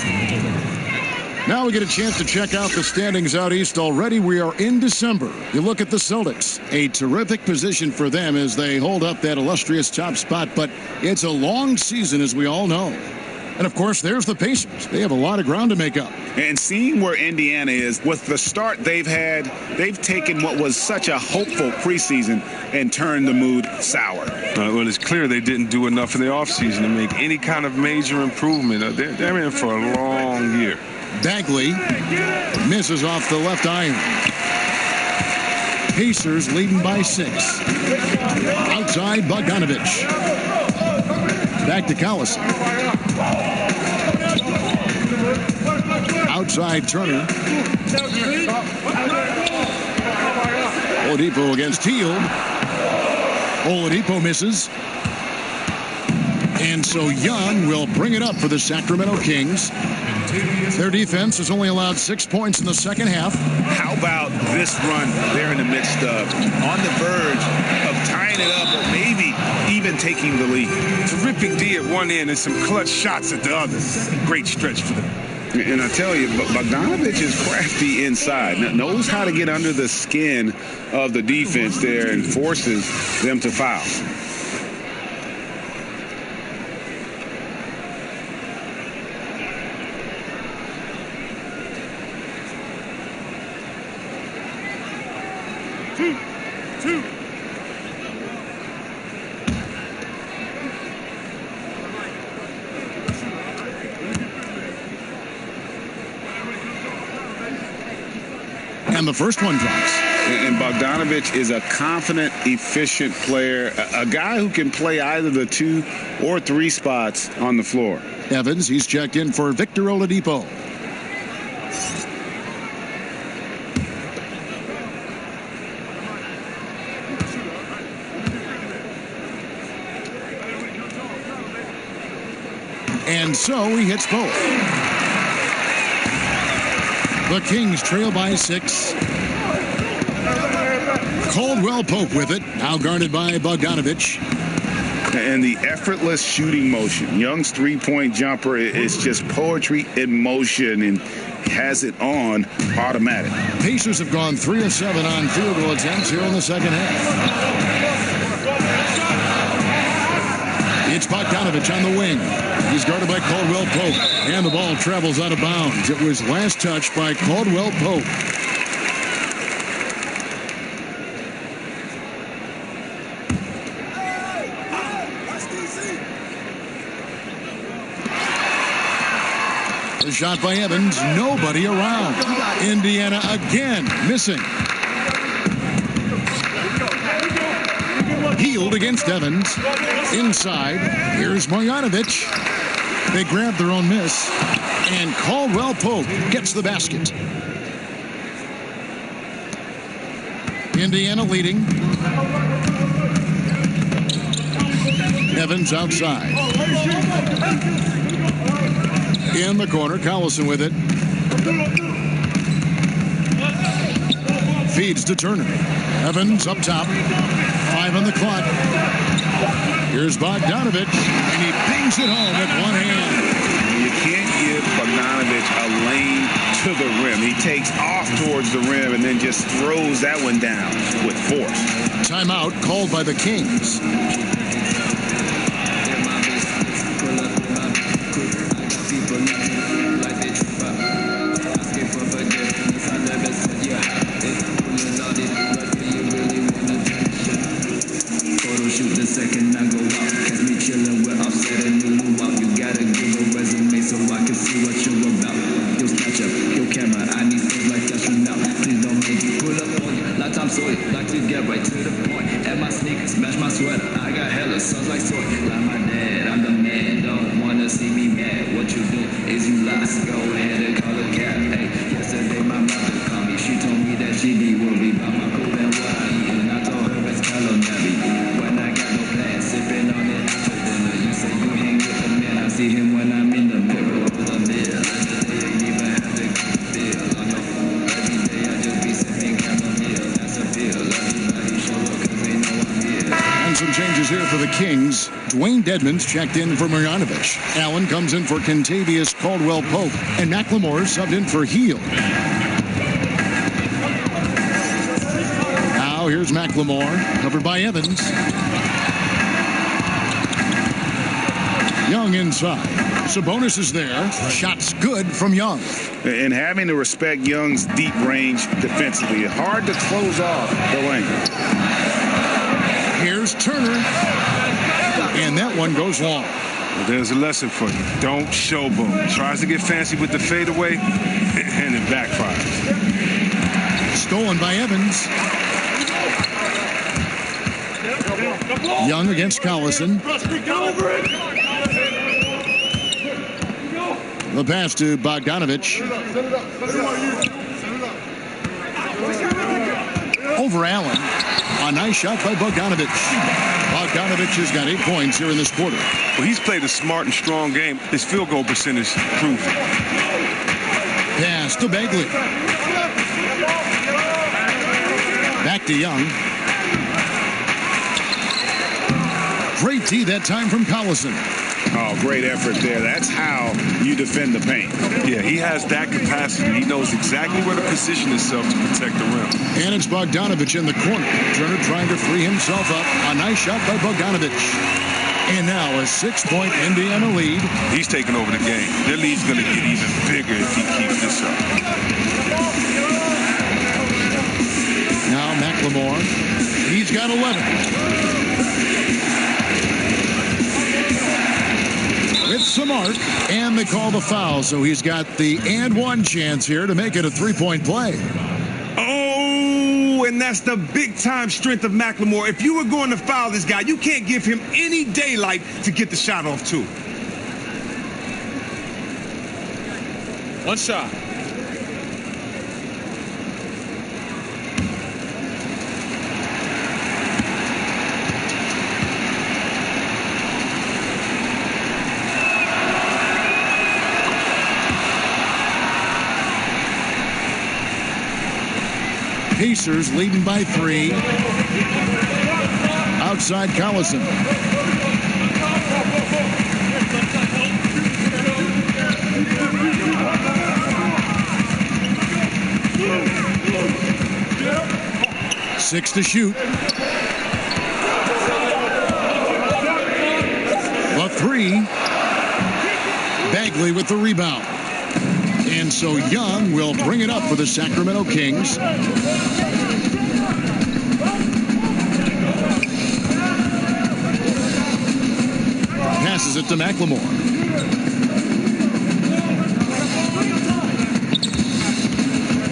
Now we get a chance to check out the standings out east already. We are in December. You look at the Celtics. A terrific position for them as they hold up that illustrious top spot. But it's a long season, as we all know. And, of course, there's the Pacers. They have a lot of ground to make up. And seeing where Indiana is, with the start they've had, they've taken what was such a hopeful preseason and turned the mood sour. Well, it's clear they didn't do enough in the offseason to make any kind of major improvement. They're in for a long year. Bagley misses off the left iron. Pacers leading by 6. Outside, Bogdanovich. Back to Collison. Outside, Turner. Oladipo against Hield. Oladipo misses. And so Young will bring it up for the Sacramento Kings. Their defense has only allowed 6 points in the second half. How about this run they're in the midst of? On the verge of tying it up or maybe even taking the lead. Terrific D at one end and some clutch shots at the other. Great stretch for them. And I tell you, Bogdanovich is crafty inside. Knows how to get under the skin of the defense there and forces them to foul. And the first one drops. And Bogdanovich is a confident, efficient player, a guy who can play either the 2 or 3 spots on the floor. Evans, he's checked in for Victor Oladipo. And so he hits both. The Kings trail by 6. Caldwell Pope with it. Now guarded by Bogdanovich. And the effortless shooting motion. Young's three-point jumper is just poetry in motion and has it on automatic. Pacers have gone 3 of 7 on field goal attempts here in the second half. It's Bogdanovich on the wing. He's guarded by Caldwell Pope. And the ball travels out of bounds. It was last touched by Caldwell Pope. The shot by Evans. Nobody around. Indiana again missing. Hield against Evans. Inside. Here's Marjanovic. They grab their own miss. And Caldwell Pope gets the basket. Indiana leading. Evans outside. In the corner, Collison with it. Feeds to Turner. Evans up top. 5 on the clock. Here's Bogdanovich, and he bangs it home with one hand. You can't give Bogdanovich a lane to the rim. He takes off towards the rim and then just throws that one down with force. Timeout called by the Kings. Kings. Dwayne Dedmon's checked in for Marjanovic. Allen comes in for Kentavious Caldwell Pope. And McLemore subbed in for Hield. Now here's McLemore. Covered by Evans. Young inside. Sabonis is there. Shots good from Young. And having to respect Young's deep range defensively. Hard to close off the lane. Here's Turner. And that one goes long. Well, there's a lesson for you. Don't showboat. Tries to get fancy with the fadeaway, and it backfires. Stolen by Evans. Young against Collison. The pass to Bogdanovich. Over Allen. A nice shot by Bogdanovich. Bogdanovich has got 8 points here in this quarter. Well, he's played a smart and strong game. His field goal percentage proved it. Pass to Bagley. Back to Young. Great D that time from Collison. Oh, great effort there. That's how you defend the paint. Yeah, he has that capacity. He knows exactly where to position himself to protect the rim. And it's Bogdanovich in the corner. Turner trying to free himself up. A nice shot by Bogdanovich. And now a 6-point Indiana lead. He's taking over the game. Their lead's going to get even bigger if he keeps this up. Now McLemore. He's got 11. With some arc, and they call the foul, so he's got the and one chance here to make it a 3-point play. Oh, and that's the big-time strength of McLemore. If you were going to foul this guy, you can't give him any daylight to get the shot off, too. One shot. Pacers leading by 3. Outside Collison. Six to shoot. The 3. Bagley with the rebound. And so Young will bring it up for the Sacramento Kings. Passes it to McLemore.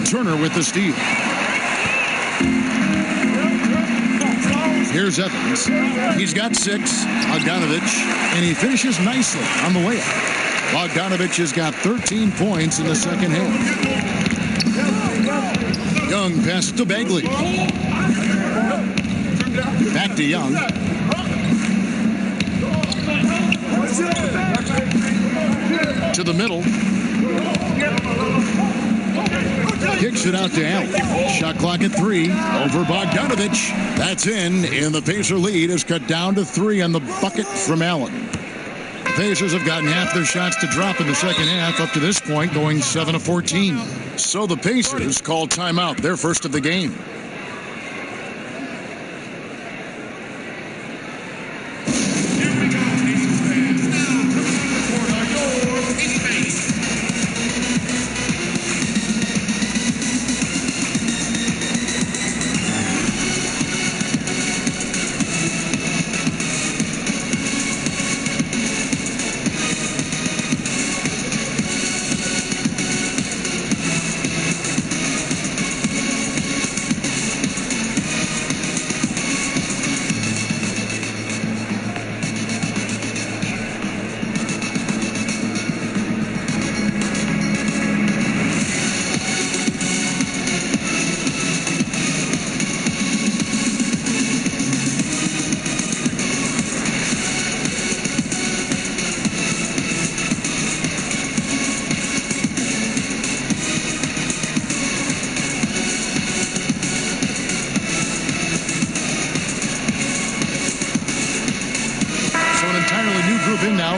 Turner with the steal. Here's Evans. He's got 6. Bogdanovich. And he finishes nicely on the layup. Bogdanovich has got 13 points in the second half. Young passes to Bagley. Back to Young. To the middle. Kicks it out to Allen. Shot clock at 3. Over Bogdanovich. That's in. And the Pacer lead is cut down to 3 on the bucket from Allen. Pacers have gotten half their shots to drop in the second half up to this point, going 7 of 14. So the Pacers call timeout, their first of the game.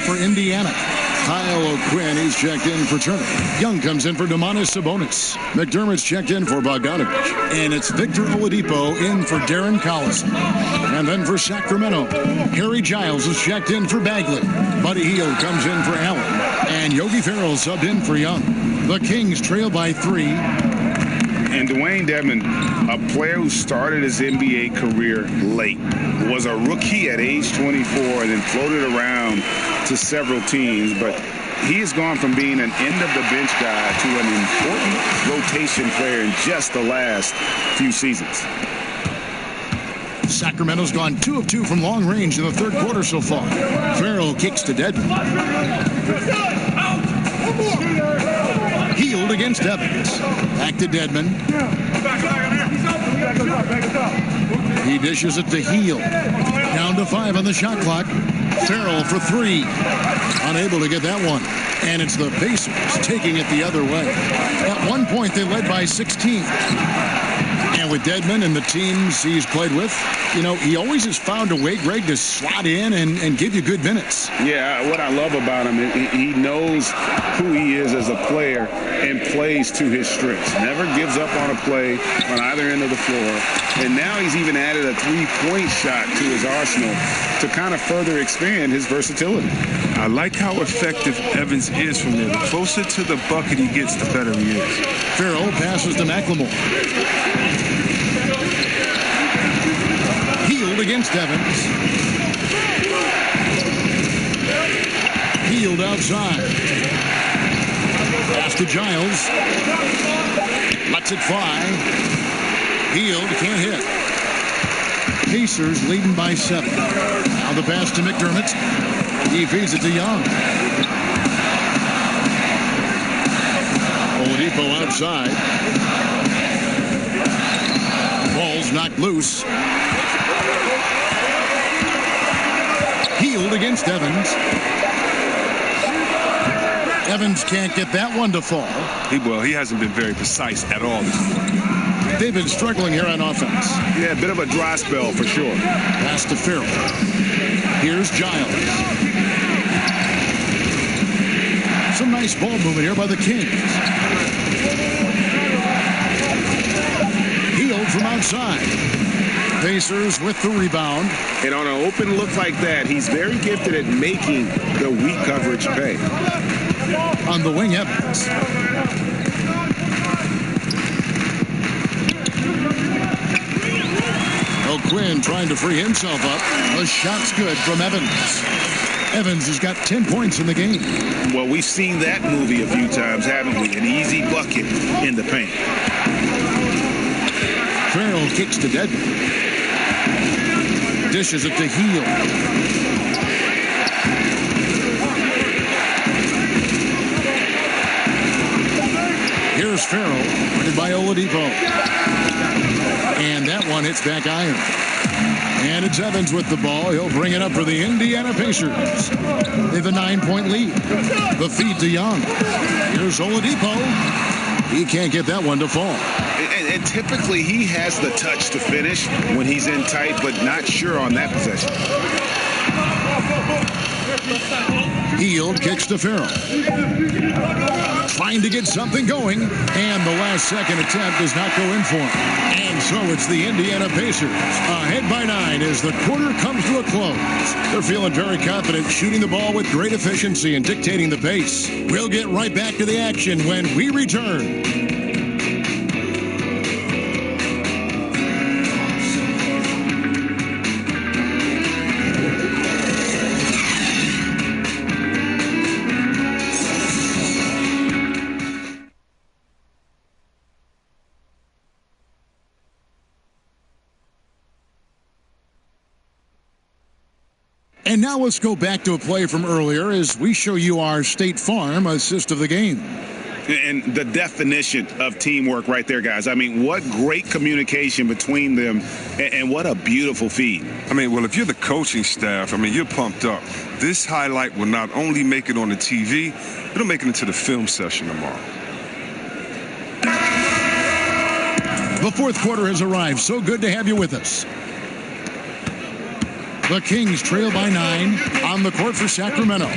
For Indiana. Kyle O'Quinn, he's checked in for Turner. Young comes in for Domantas Sabonis. McDermott's checked in for Bogdanovich. And it's Victor Oladipo in for Darren Collison. And then for Sacramento, Harry Giles is checked in for Bagley. Buddy Hield comes in for Allen. And Yogi Ferrell subbed in for Young. The Kings trail by 3. And Dwayne Dedmon, a player who started his NBA career late, was a rookie at age 24 and then floated around to several teams. But he has gone from being an end-of-the-bench guy to an important rotation player in just the last few seasons. Sacramento's gone 2 of 2 from long range in the third quarter so far. Farrell kicks to Dedmon. Hield against Evans. Back to Dedmon. He dishes it to Hield. Down to 5 on the shot clock. Farrell for 3. Unable to get that one. And it's the Pacers taking it the other way. At one point, they led by 16. And with Dedmon and the teams he's played with, you know, he always has found a way, Greg, to slot in and give you good minutes. Yeah, what I love about him is he knows who he is as a player and plays to his strengths. Never gives up on a play on either end of the floor. And now he's even added a three-point shot to his arsenal to kind of further expand his versatility. I like how effective Evans is from there. The closer to the bucket he gets, the better he is. Farrell passes to McLemore. Hield against Evans. Hield outside. Pass to Giles. Lets it fly. Hield can't hit. Pacers leading by 7. Now the pass to McDermott. He feeds it to Young. Oladipo outside. Ball's knocked loose. Hield against Evans. Evans can't get that one to fall. He hasn't been very precise at all this morning. They've been struggling here on offense. Yeah, a bit of a dry spell for sure. Pass to Farrell. Here's Giles. Some nice ball movement here by the Kings. Hield from outside. Pacers with the rebound. And on an open look like that, he's very gifted at making the weak coverage pay. On the wing, Evans. O'Quinn trying to free himself up. The shot's good from Evans. Evans has got 10 points in the game. Well, we've seen that movie a few times, haven't we? An easy bucket in the paint. Farrell kicks to Dedmon. Dishes it to Hield. Here's Farrell, guarded by Oladipo. And that one hits back iron. And it's Evans with the ball. He'll bring it up for the Indiana Pacers. They have a 9-point lead. The feed to Young. Here's Oladipo. He can't get that one to fall. And typically he has the touch to finish when he's in tight, but not sure on that possession. Hield kicks to Farrell. Trying to get something going, and the last second attempt does not go in for him. And so it's the Indiana Pacers ahead by 9 as the quarter comes to a close. They're feeling very confident, shooting the ball with great efficiency and dictating the pace. We'll get right back to the action when we return. And now let's go back to a play from earlier as we show you our State Farm assist of the game. And the definition of teamwork right there, guys. I mean, what great communication between them, and what a beautiful feed. I mean, well, if you're the coaching staff, I mean, you're pumped up. This highlight will not only make it on the TV, it'll make it into the film session tomorrow. The fourth quarter has arrived. So good to have you with us. The Kings trail by 9 on the court for Sacramento.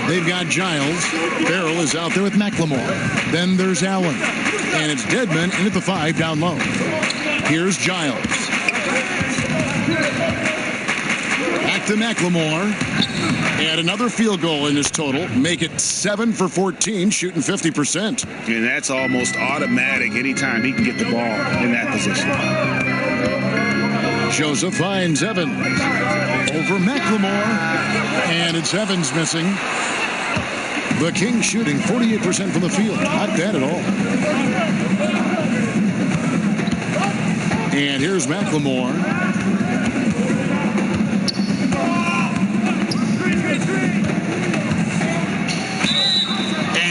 They've got Giles. Farrell is out there with McLemore. Then there's Allen. And it's Dedmon in at the 5 down low. Here's Giles. Back to McLemore. And another field goal in his total. Make it 7 for 14, shooting 50%. And that's almost automatic anytime he can get the ball in that position. Joseph finds Evans over McLemore, and it's Evans missing. The Kings shooting 48% from the field. Not bad at all. And here's McLemore.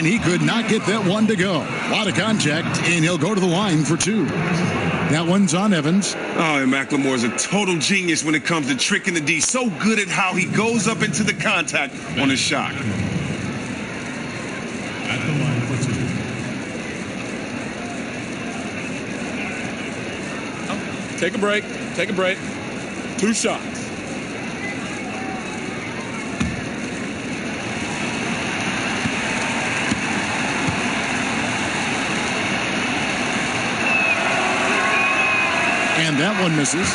And he could not get that one to go. A lot of contact, and he'll go to the line for 2. That one's on Evans. Oh, and McLemore is a total genius when it comes to tricking the D. So good at how he goes up into the contact on his shot. At the line for 2. Take a break. Take a break. 2 shots. And that one misses.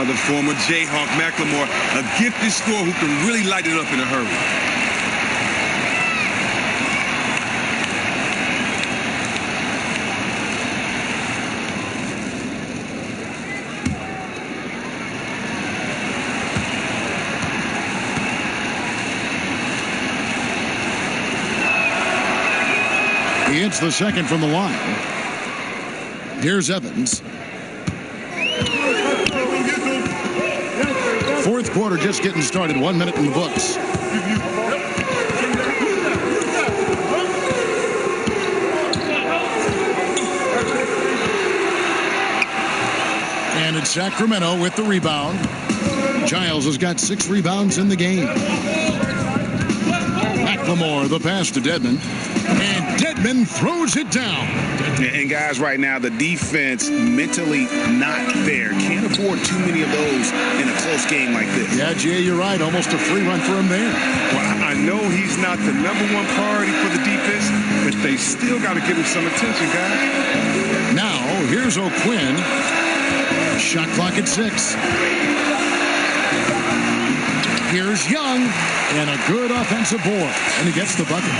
The former Jayhawk McLemore, a gifted scorer who can really light it up in a hurry. He hits the second from the line. Here's Evans. Fourth quarter just getting started. 1 minute in the books. And it's Sacramento with the rebound. Giles has got 6 rebounds in the game. McLemore, the pass to Dedmon. And Dedmon throws it down. And guys, right now, the defense mentally not there. Can't afford too many of those in a close game like this. Yeah, Jay, you're right. Almost a free run for him there. Well, I know he's not the #1 priority for the defense, but they still got to give him some attention, guys. Now, here's O'Quinn. Shot clock at 6. Here's Young, and a good offensive board, and he gets the bucket.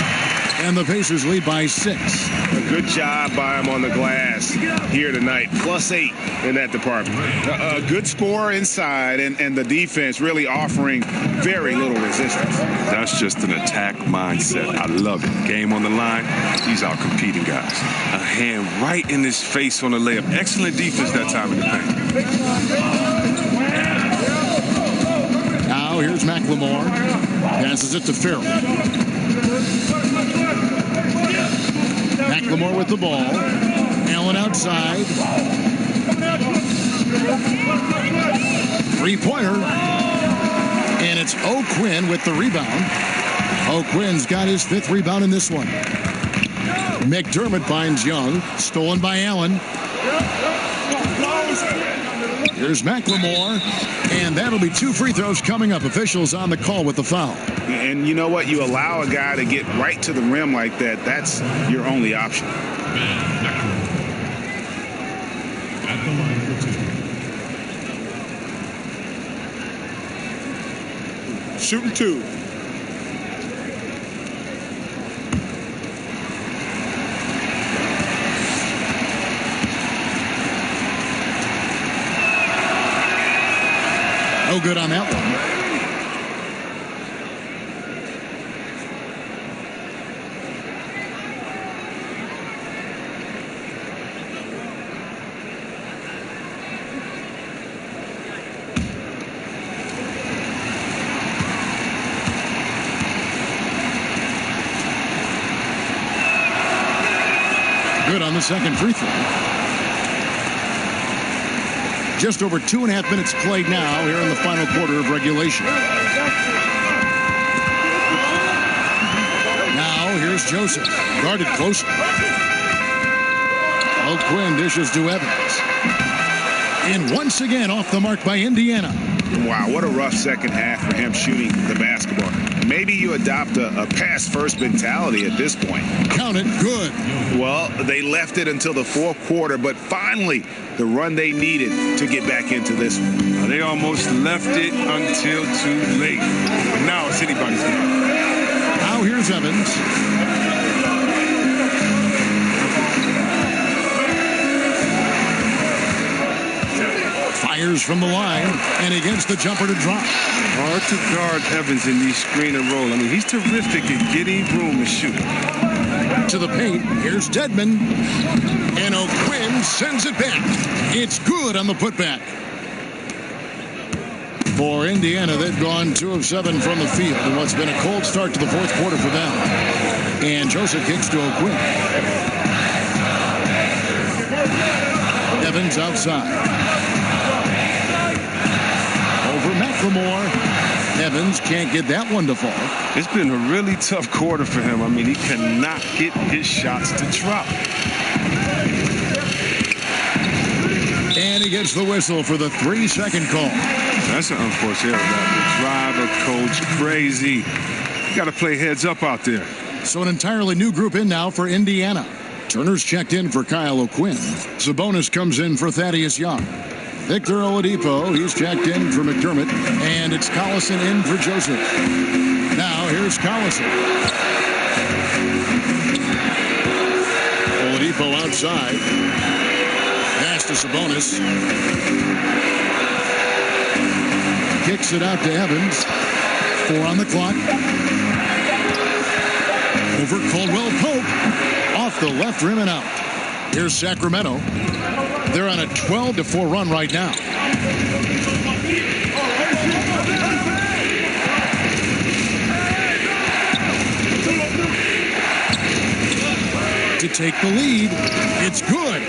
And the Pacers lead by 6. A good job by him on the glass here tonight. +8 in that department. A good score inside, and the defense really offering very little resistance. That's just an attack mindset. I love it. Game on the line. He's out competing guys. A hand right in his face on the layup. Excellent defense that time in the paint. Now here's McLemore. Passes it to Farrell. McLemore with the ball. Allen outside. 3-pointer. And it's O'Quinn with the rebound. O'Quinn's got his 5th rebound in this one. McDermott finds Young. Stolen by Allen. Here's McLemore. And that'll be 2 free throws coming up. Officials on the call with the foul. And you know what? You allow a guy to get right to the rim like that. That's your only option. At the line for 2. Shooting 2. No good on that one. Good on the second free throw. Just over 2.5 minutes played now here in the final quarter of regulation. Now here's Joseph, guarded closer. O'Quinn dishes to Evans. And once again off the mark by Indiana. Wow, what a rough second half for him shooting the basketball. Maybe you adopt a pass-first mentality at this point. Count it, good. Well, they left it until the 4th quarter, but finally the run they needed to get back into this one. They almost left it until too late. But now it's anybody's game. Now here's Evans. Fires from the line, and he gets the jumper to drop. Hard to guard Evans in these screen and roll. I mean, he's terrific at getting room to shoot. To the paint, here's Dedmon. And O'Quinn sends it back. It's good on the putback. For Indiana, they've gone 2 of 7 from the field in what's been a cold start to the 4th quarter for them. And Joseph kicks to O'Quinn. Evans outside. Over McLemore. Evans can't get that one to fall. It's been a really tough quarter for him. I mean, he cannot get his shots to drop. And he gets the whistle for the 3-second call. That's an unfortunate error. That will drive a coach crazy. You got to play heads up out there. So an entirely new group in now for Indiana. Turner's checked in for Kyle O'Quinn. Sabonis comes in for Thaddeus Young. Victor Oladipo, he's checked in for McDermott. And it's Collison in for Joseph. Now here's Collison. Oladipo outside. Pass to Sabonis. Kicks it out to Evans. 4 on the clock. Over Caldwell Pope. Off the left rim and out. Here's Sacramento. They're on a 12-4 run right now. To take the lead, it's good.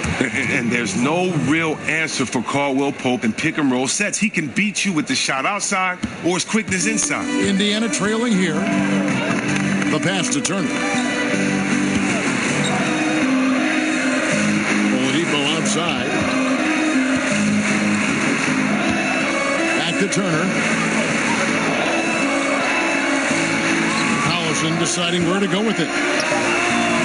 And there's no real answer for Caldwell Pope in pick and roll sets. He can beat you with the shot outside or his quickness inside. Indiana trailing here. The pass to Turner. Oladipo outside. Back to Turner. Collison deciding where to go with it.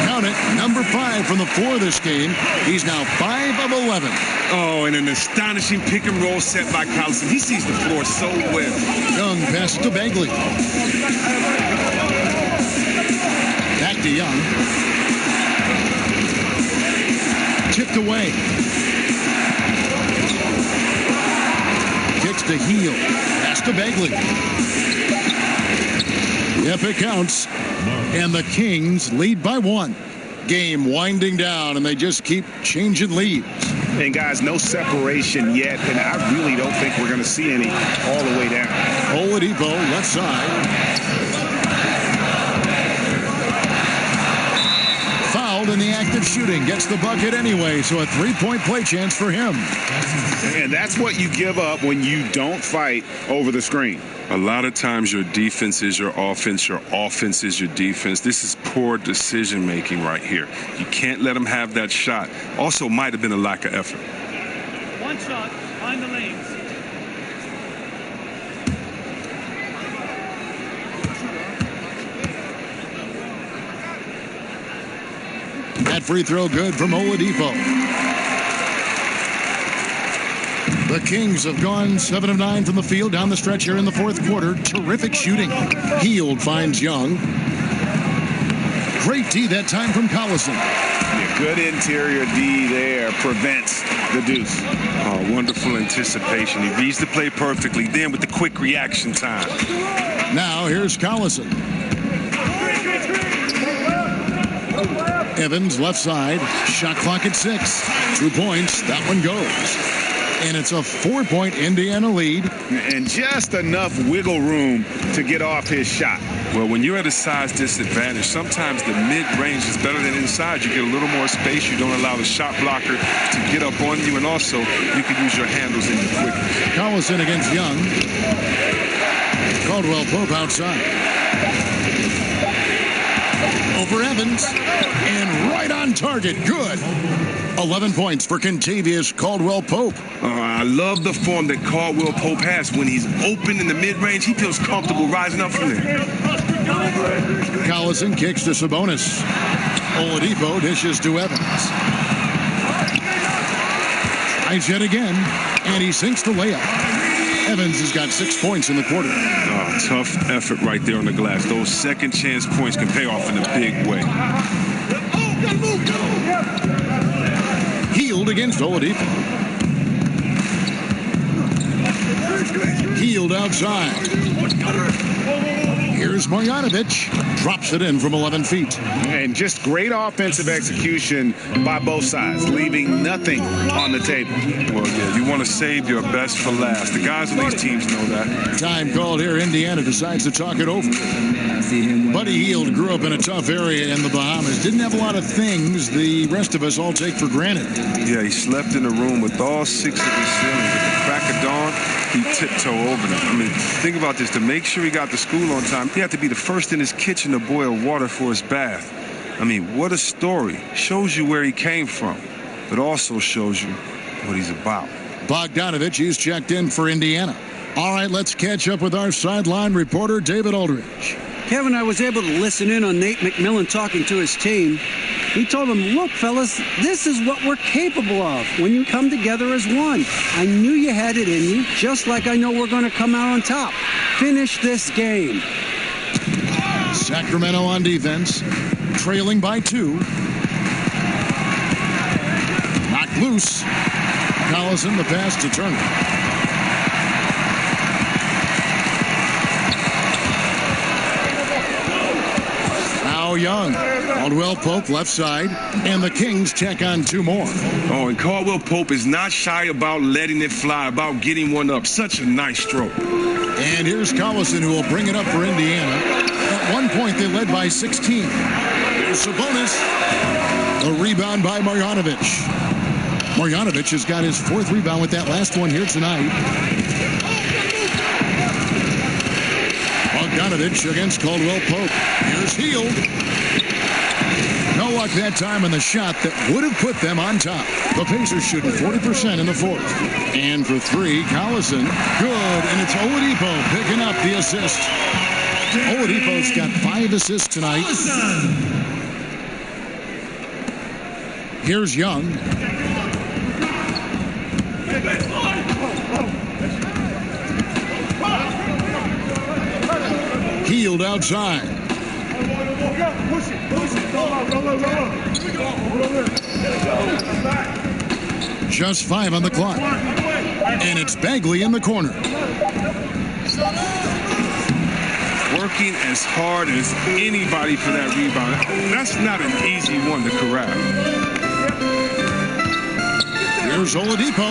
Count it, number 5 from the floor this game. He's now 5 of 11. Oh, and an astonishing pick and roll set by Collison. He sees the floor so well. Young passes to Bagley. Back to Young. Tipped away. Kicks to Heel. Pass to Bagley. Yep, it counts. And the Kings lead by 1. Game winding down, and they just keep changing leads. And guys, no separation yet, and I really don't think we're going to see any all the way down. Oladipo, left side. Fouled in the act of shooting. Gets the bucket anyway, so a 3-point play chance for him. And that's what you give up when you don't fight over the screen. A lot of times your defense is your offense is your defense. This is poor decision making right here. You can't let them have that shot. Also might have been a lack of effort. One shot, find the lanes. That free throw good from Oladipo. The Kings have gone 7 of 9 from the field down the stretch here in the fourth quarter. Terrific shooting. Hield finds Young. Great D that time from Collison. Yeah, good interior D there prevents the deuce. Oh, wonderful anticipation. He reads the play perfectly. Then with the quick reaction time. Now here's Collison. Evans left side. Shot clock at 6. 2 points. That one goes. And it's a 4-point Indiana lead. And just enough wiggle room to get off his shot. Well, when you're at a size disadvantage, sometimes the mid-range is better than inside. You get a little more space. You don't allow the shot blocker to get up on you. And also, you can use your handles in your quickness. Collison against Young. Caldwell Pope outside. Over Evans. And right on target. Good. 11 points for Kentavious Caldwell Pope. I love the form that Caldwell Pope has. When he's open in the mid-range, he feels comfortable rising up from there. Collison kicks to Sabonis. Oladipo dishes to Evans. Tries yet again, and he sinks the layup. Evans has got 6 points in the quarter. Oh, tough effort right there on the glass. Those second chance points can pay off in a big way. Hield against Oladipo. Hield outside. Here's Here's Marjanovic. Drops it in from 11 feet. And just great offensive execution by both sides, leaving nothing on the table. Well, yeah, you want to save your best for last. The guys on these teams know that. Time called here. Indiana decides to talk it over. Buddy Hield grew up in a tough area in the Bahamas. Didn't have a lot of things the rest of us all take for granted. Yeah, he slept in a room with all 6 of his siblings. At the crack of dawn, he tiptoe over them. I mean, think about this. To make sure he got to school on time, he had to be the first in his kitchen to boil water for his bath. I mean, what a story. Shows you where he came from, but also shows you what he's about. Bogdanovich is checked in for Indiana. All right, let's catch up with our sideline reporter, David Aldridge. Kevin, I was able to listen in on Nate McMillan talking to his team. He told them, look, fellas, this is what we're capable of when you come together as one. I knew you had it in you, just like I know we're going to come out on top. Finish this game. Sacramento on defense, trailing by 2. Knocked loose. Collison, the pass to Turner. Young. Caldwell Pope left side, and the Kings check on 2 more. Oh, and Caldwell Pope is not shy about letting it fly, about getting one up. Such a nice stroke. And here's Collison, who will bring it up for Indiana. At one point, they led by 16. Here's Sabonis. A rebound by Marjanovic. Marjanovic has got his 4th rebound with that last one here tonight. Bogdanovich against Caldwell Pope. Here's Hield. No luck that time on the shot that would have put them on top. The Pacers shooting 40% in the 4th. And for 3, Collison. Good, and it's Oladipo picking up the assist. Oladipo's got 5 assists tonight. Here's Young. Hield outside. Just 5 on the clock. And it's Bagley in the corner. Working as hard as anybody for that rebound. That's not an easy one to corral. Here's Oladipo.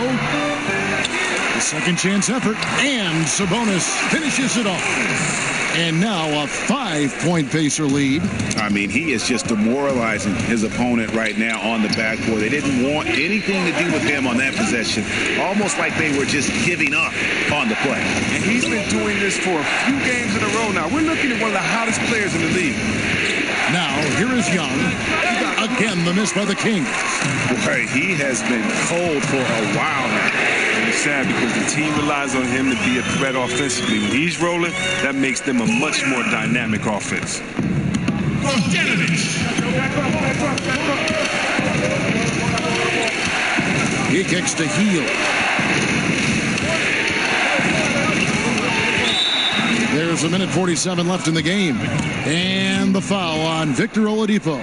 The second chance effort. And Sabonis finishes it off. And now a 5-point Pacer lead. I mean, he is just demoralizing his opponent right now on the backboard. They didn't want anything to do with him on that possession. Almost like they were just giving up on the play. And he's been doing this for a few games in a row now. We're looking at one of the hottest players in the league. Now, here is Young. Again, the miss by the Kings. Boy, he has been cold for a while now. It's sad because the team relies on him to be a threat offensively. When he's rolling, that makes them a much more dynamic offense. He kicks to Hield. There's a minute 47 left in the game. And the foul on Victor Oladipo.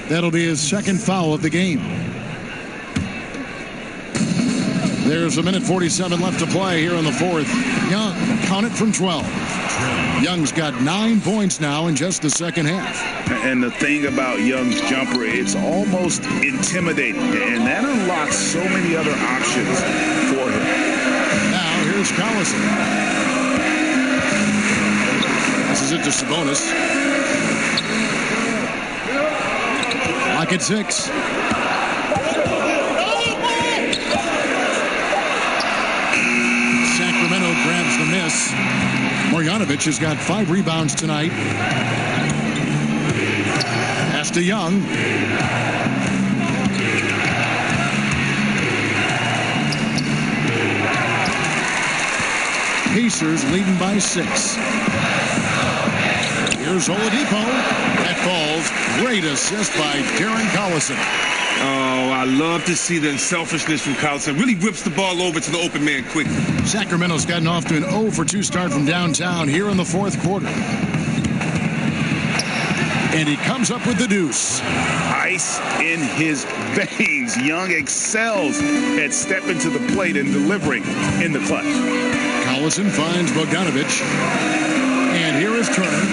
That'll be his 2nd foul of the game. There's a minute 47 left to play here in the 4th. Young, count it from 12. Young's got 9 points now in just the second half. And the thing about Young's jumper, it's almost intimidating. And that unlocks so many other options for him. Now here's Collison. This is it to Sabonis. Lock at 6. Sacramento grabs the miss. Marjanovic has got 5 rebounds tonight. Pass to Young. Pacers leading by 6. Here's Oladipo. That falls. Great assist by Darren Collison. Oh, I love to see the selfishness from Collison. Really whips the ball over to the open man quickly. Sacramento's gotten off to an 0-for-2 start from downtown here in the 4th quarter. And he comes up with the deuce. Ice in his veins. Young excels at stepping to the plate and delivering in the clutch. Collison finds Bogdanovich. And here is Turner.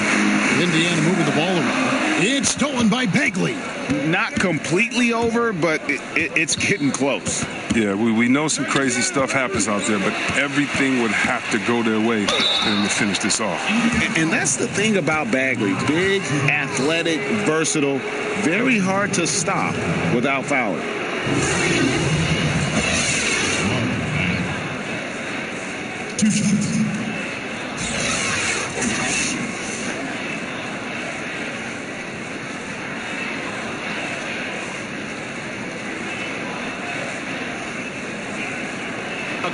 Indiana moving the ball around. It's stolen by Bagley. Not completely over, but it's getting close. Yeah, we know some crazy stuff happens out there, but everything would have to go their way to finish this off. And that's the thing about Bagley. Big, athletic, versatile, very hard to stop without fouling. Two shots.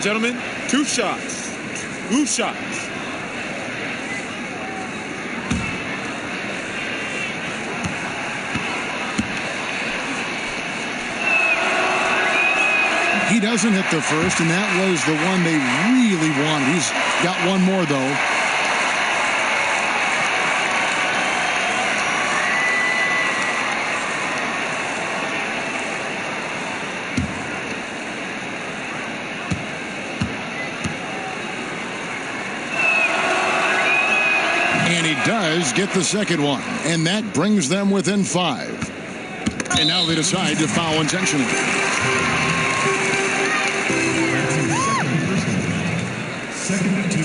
Gentlemen, 2 shots. 2 shots. He doesn't hit the first, and that was the one they really wanted. He's got one more, though. And he does get the second one, and that brings them within 5. And now they decide to foul intentionally. Second and 2.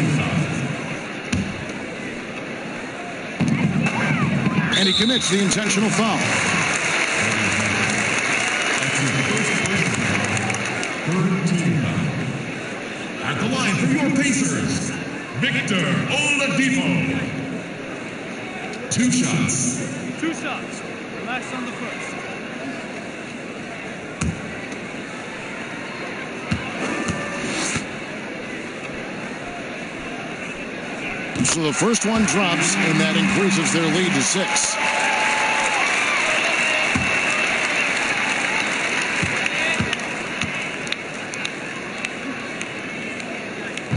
And he commits the intentional foul. Third team. At the line for your Pacers, Victor Oladipo. 2 shots. 2 shots. Relax on the first. So the first one drops, and that increases their lead to 6.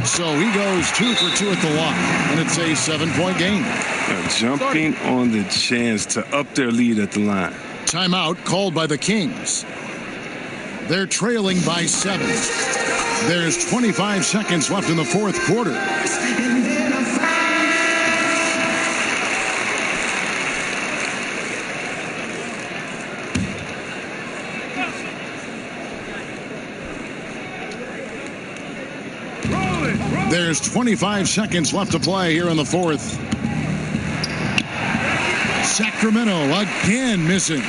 So he goes 2 for 2 at the line, and it's a 7-point game. Jumping on the chance to up their lead at the line. Timeout called by the Kings. They're trailing by 7. There's 25 seconds left in the fourth quarter. There's 25 seconds left to play here in the fourth. Sacramento again missing.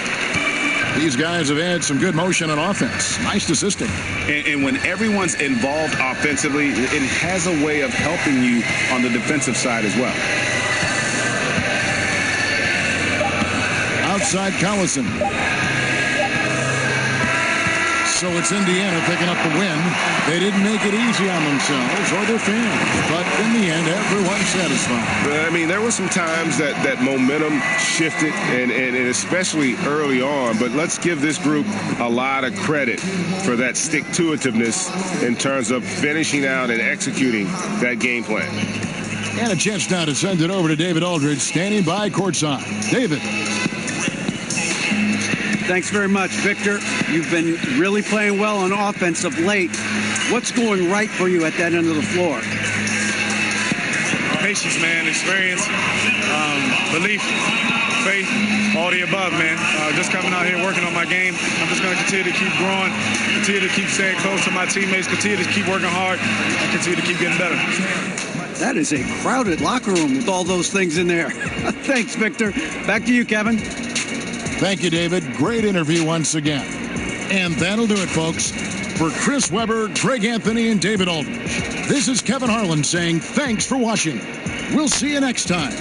These guys have had some good motion on offense. Nice assisting. And when everyone's involved offensively, it has a way of helping you on the defensive side as well. Outside Collison. So it's Indiana picking up the win. They didn't make it easy on themselves or their fans, but in the end, everyone's satisfied. I mean, there were some times that momentum shifted, and especially early on, but let's give this group a lot of credit for that stick-to-itiveness in terms of finishing out and executing that game plan. And a chance now to send it over to David Aldridge, standing by courtside. David. Thanks very much, Victor. You've been really playing well on offense of late. What's going right for you at that end of the floor? Patience, man. Experience, belief, faith, all the above, man. Just coming out here working on my game. I'm just going to continue to keep growing, continue to keep staying close to my teammates, continue to keep working hard, and continue to keep getting better. That is a crowded locker room with all those things in there. Thanks, Victor. Back to you, Kevin. Thank you, David. Great interview once again. And that'll do it, folks. For Chris Webber, Greg Anthony, and David Aldridge, this is Kevin Harlan saying thanks for watching. We'll see you next time.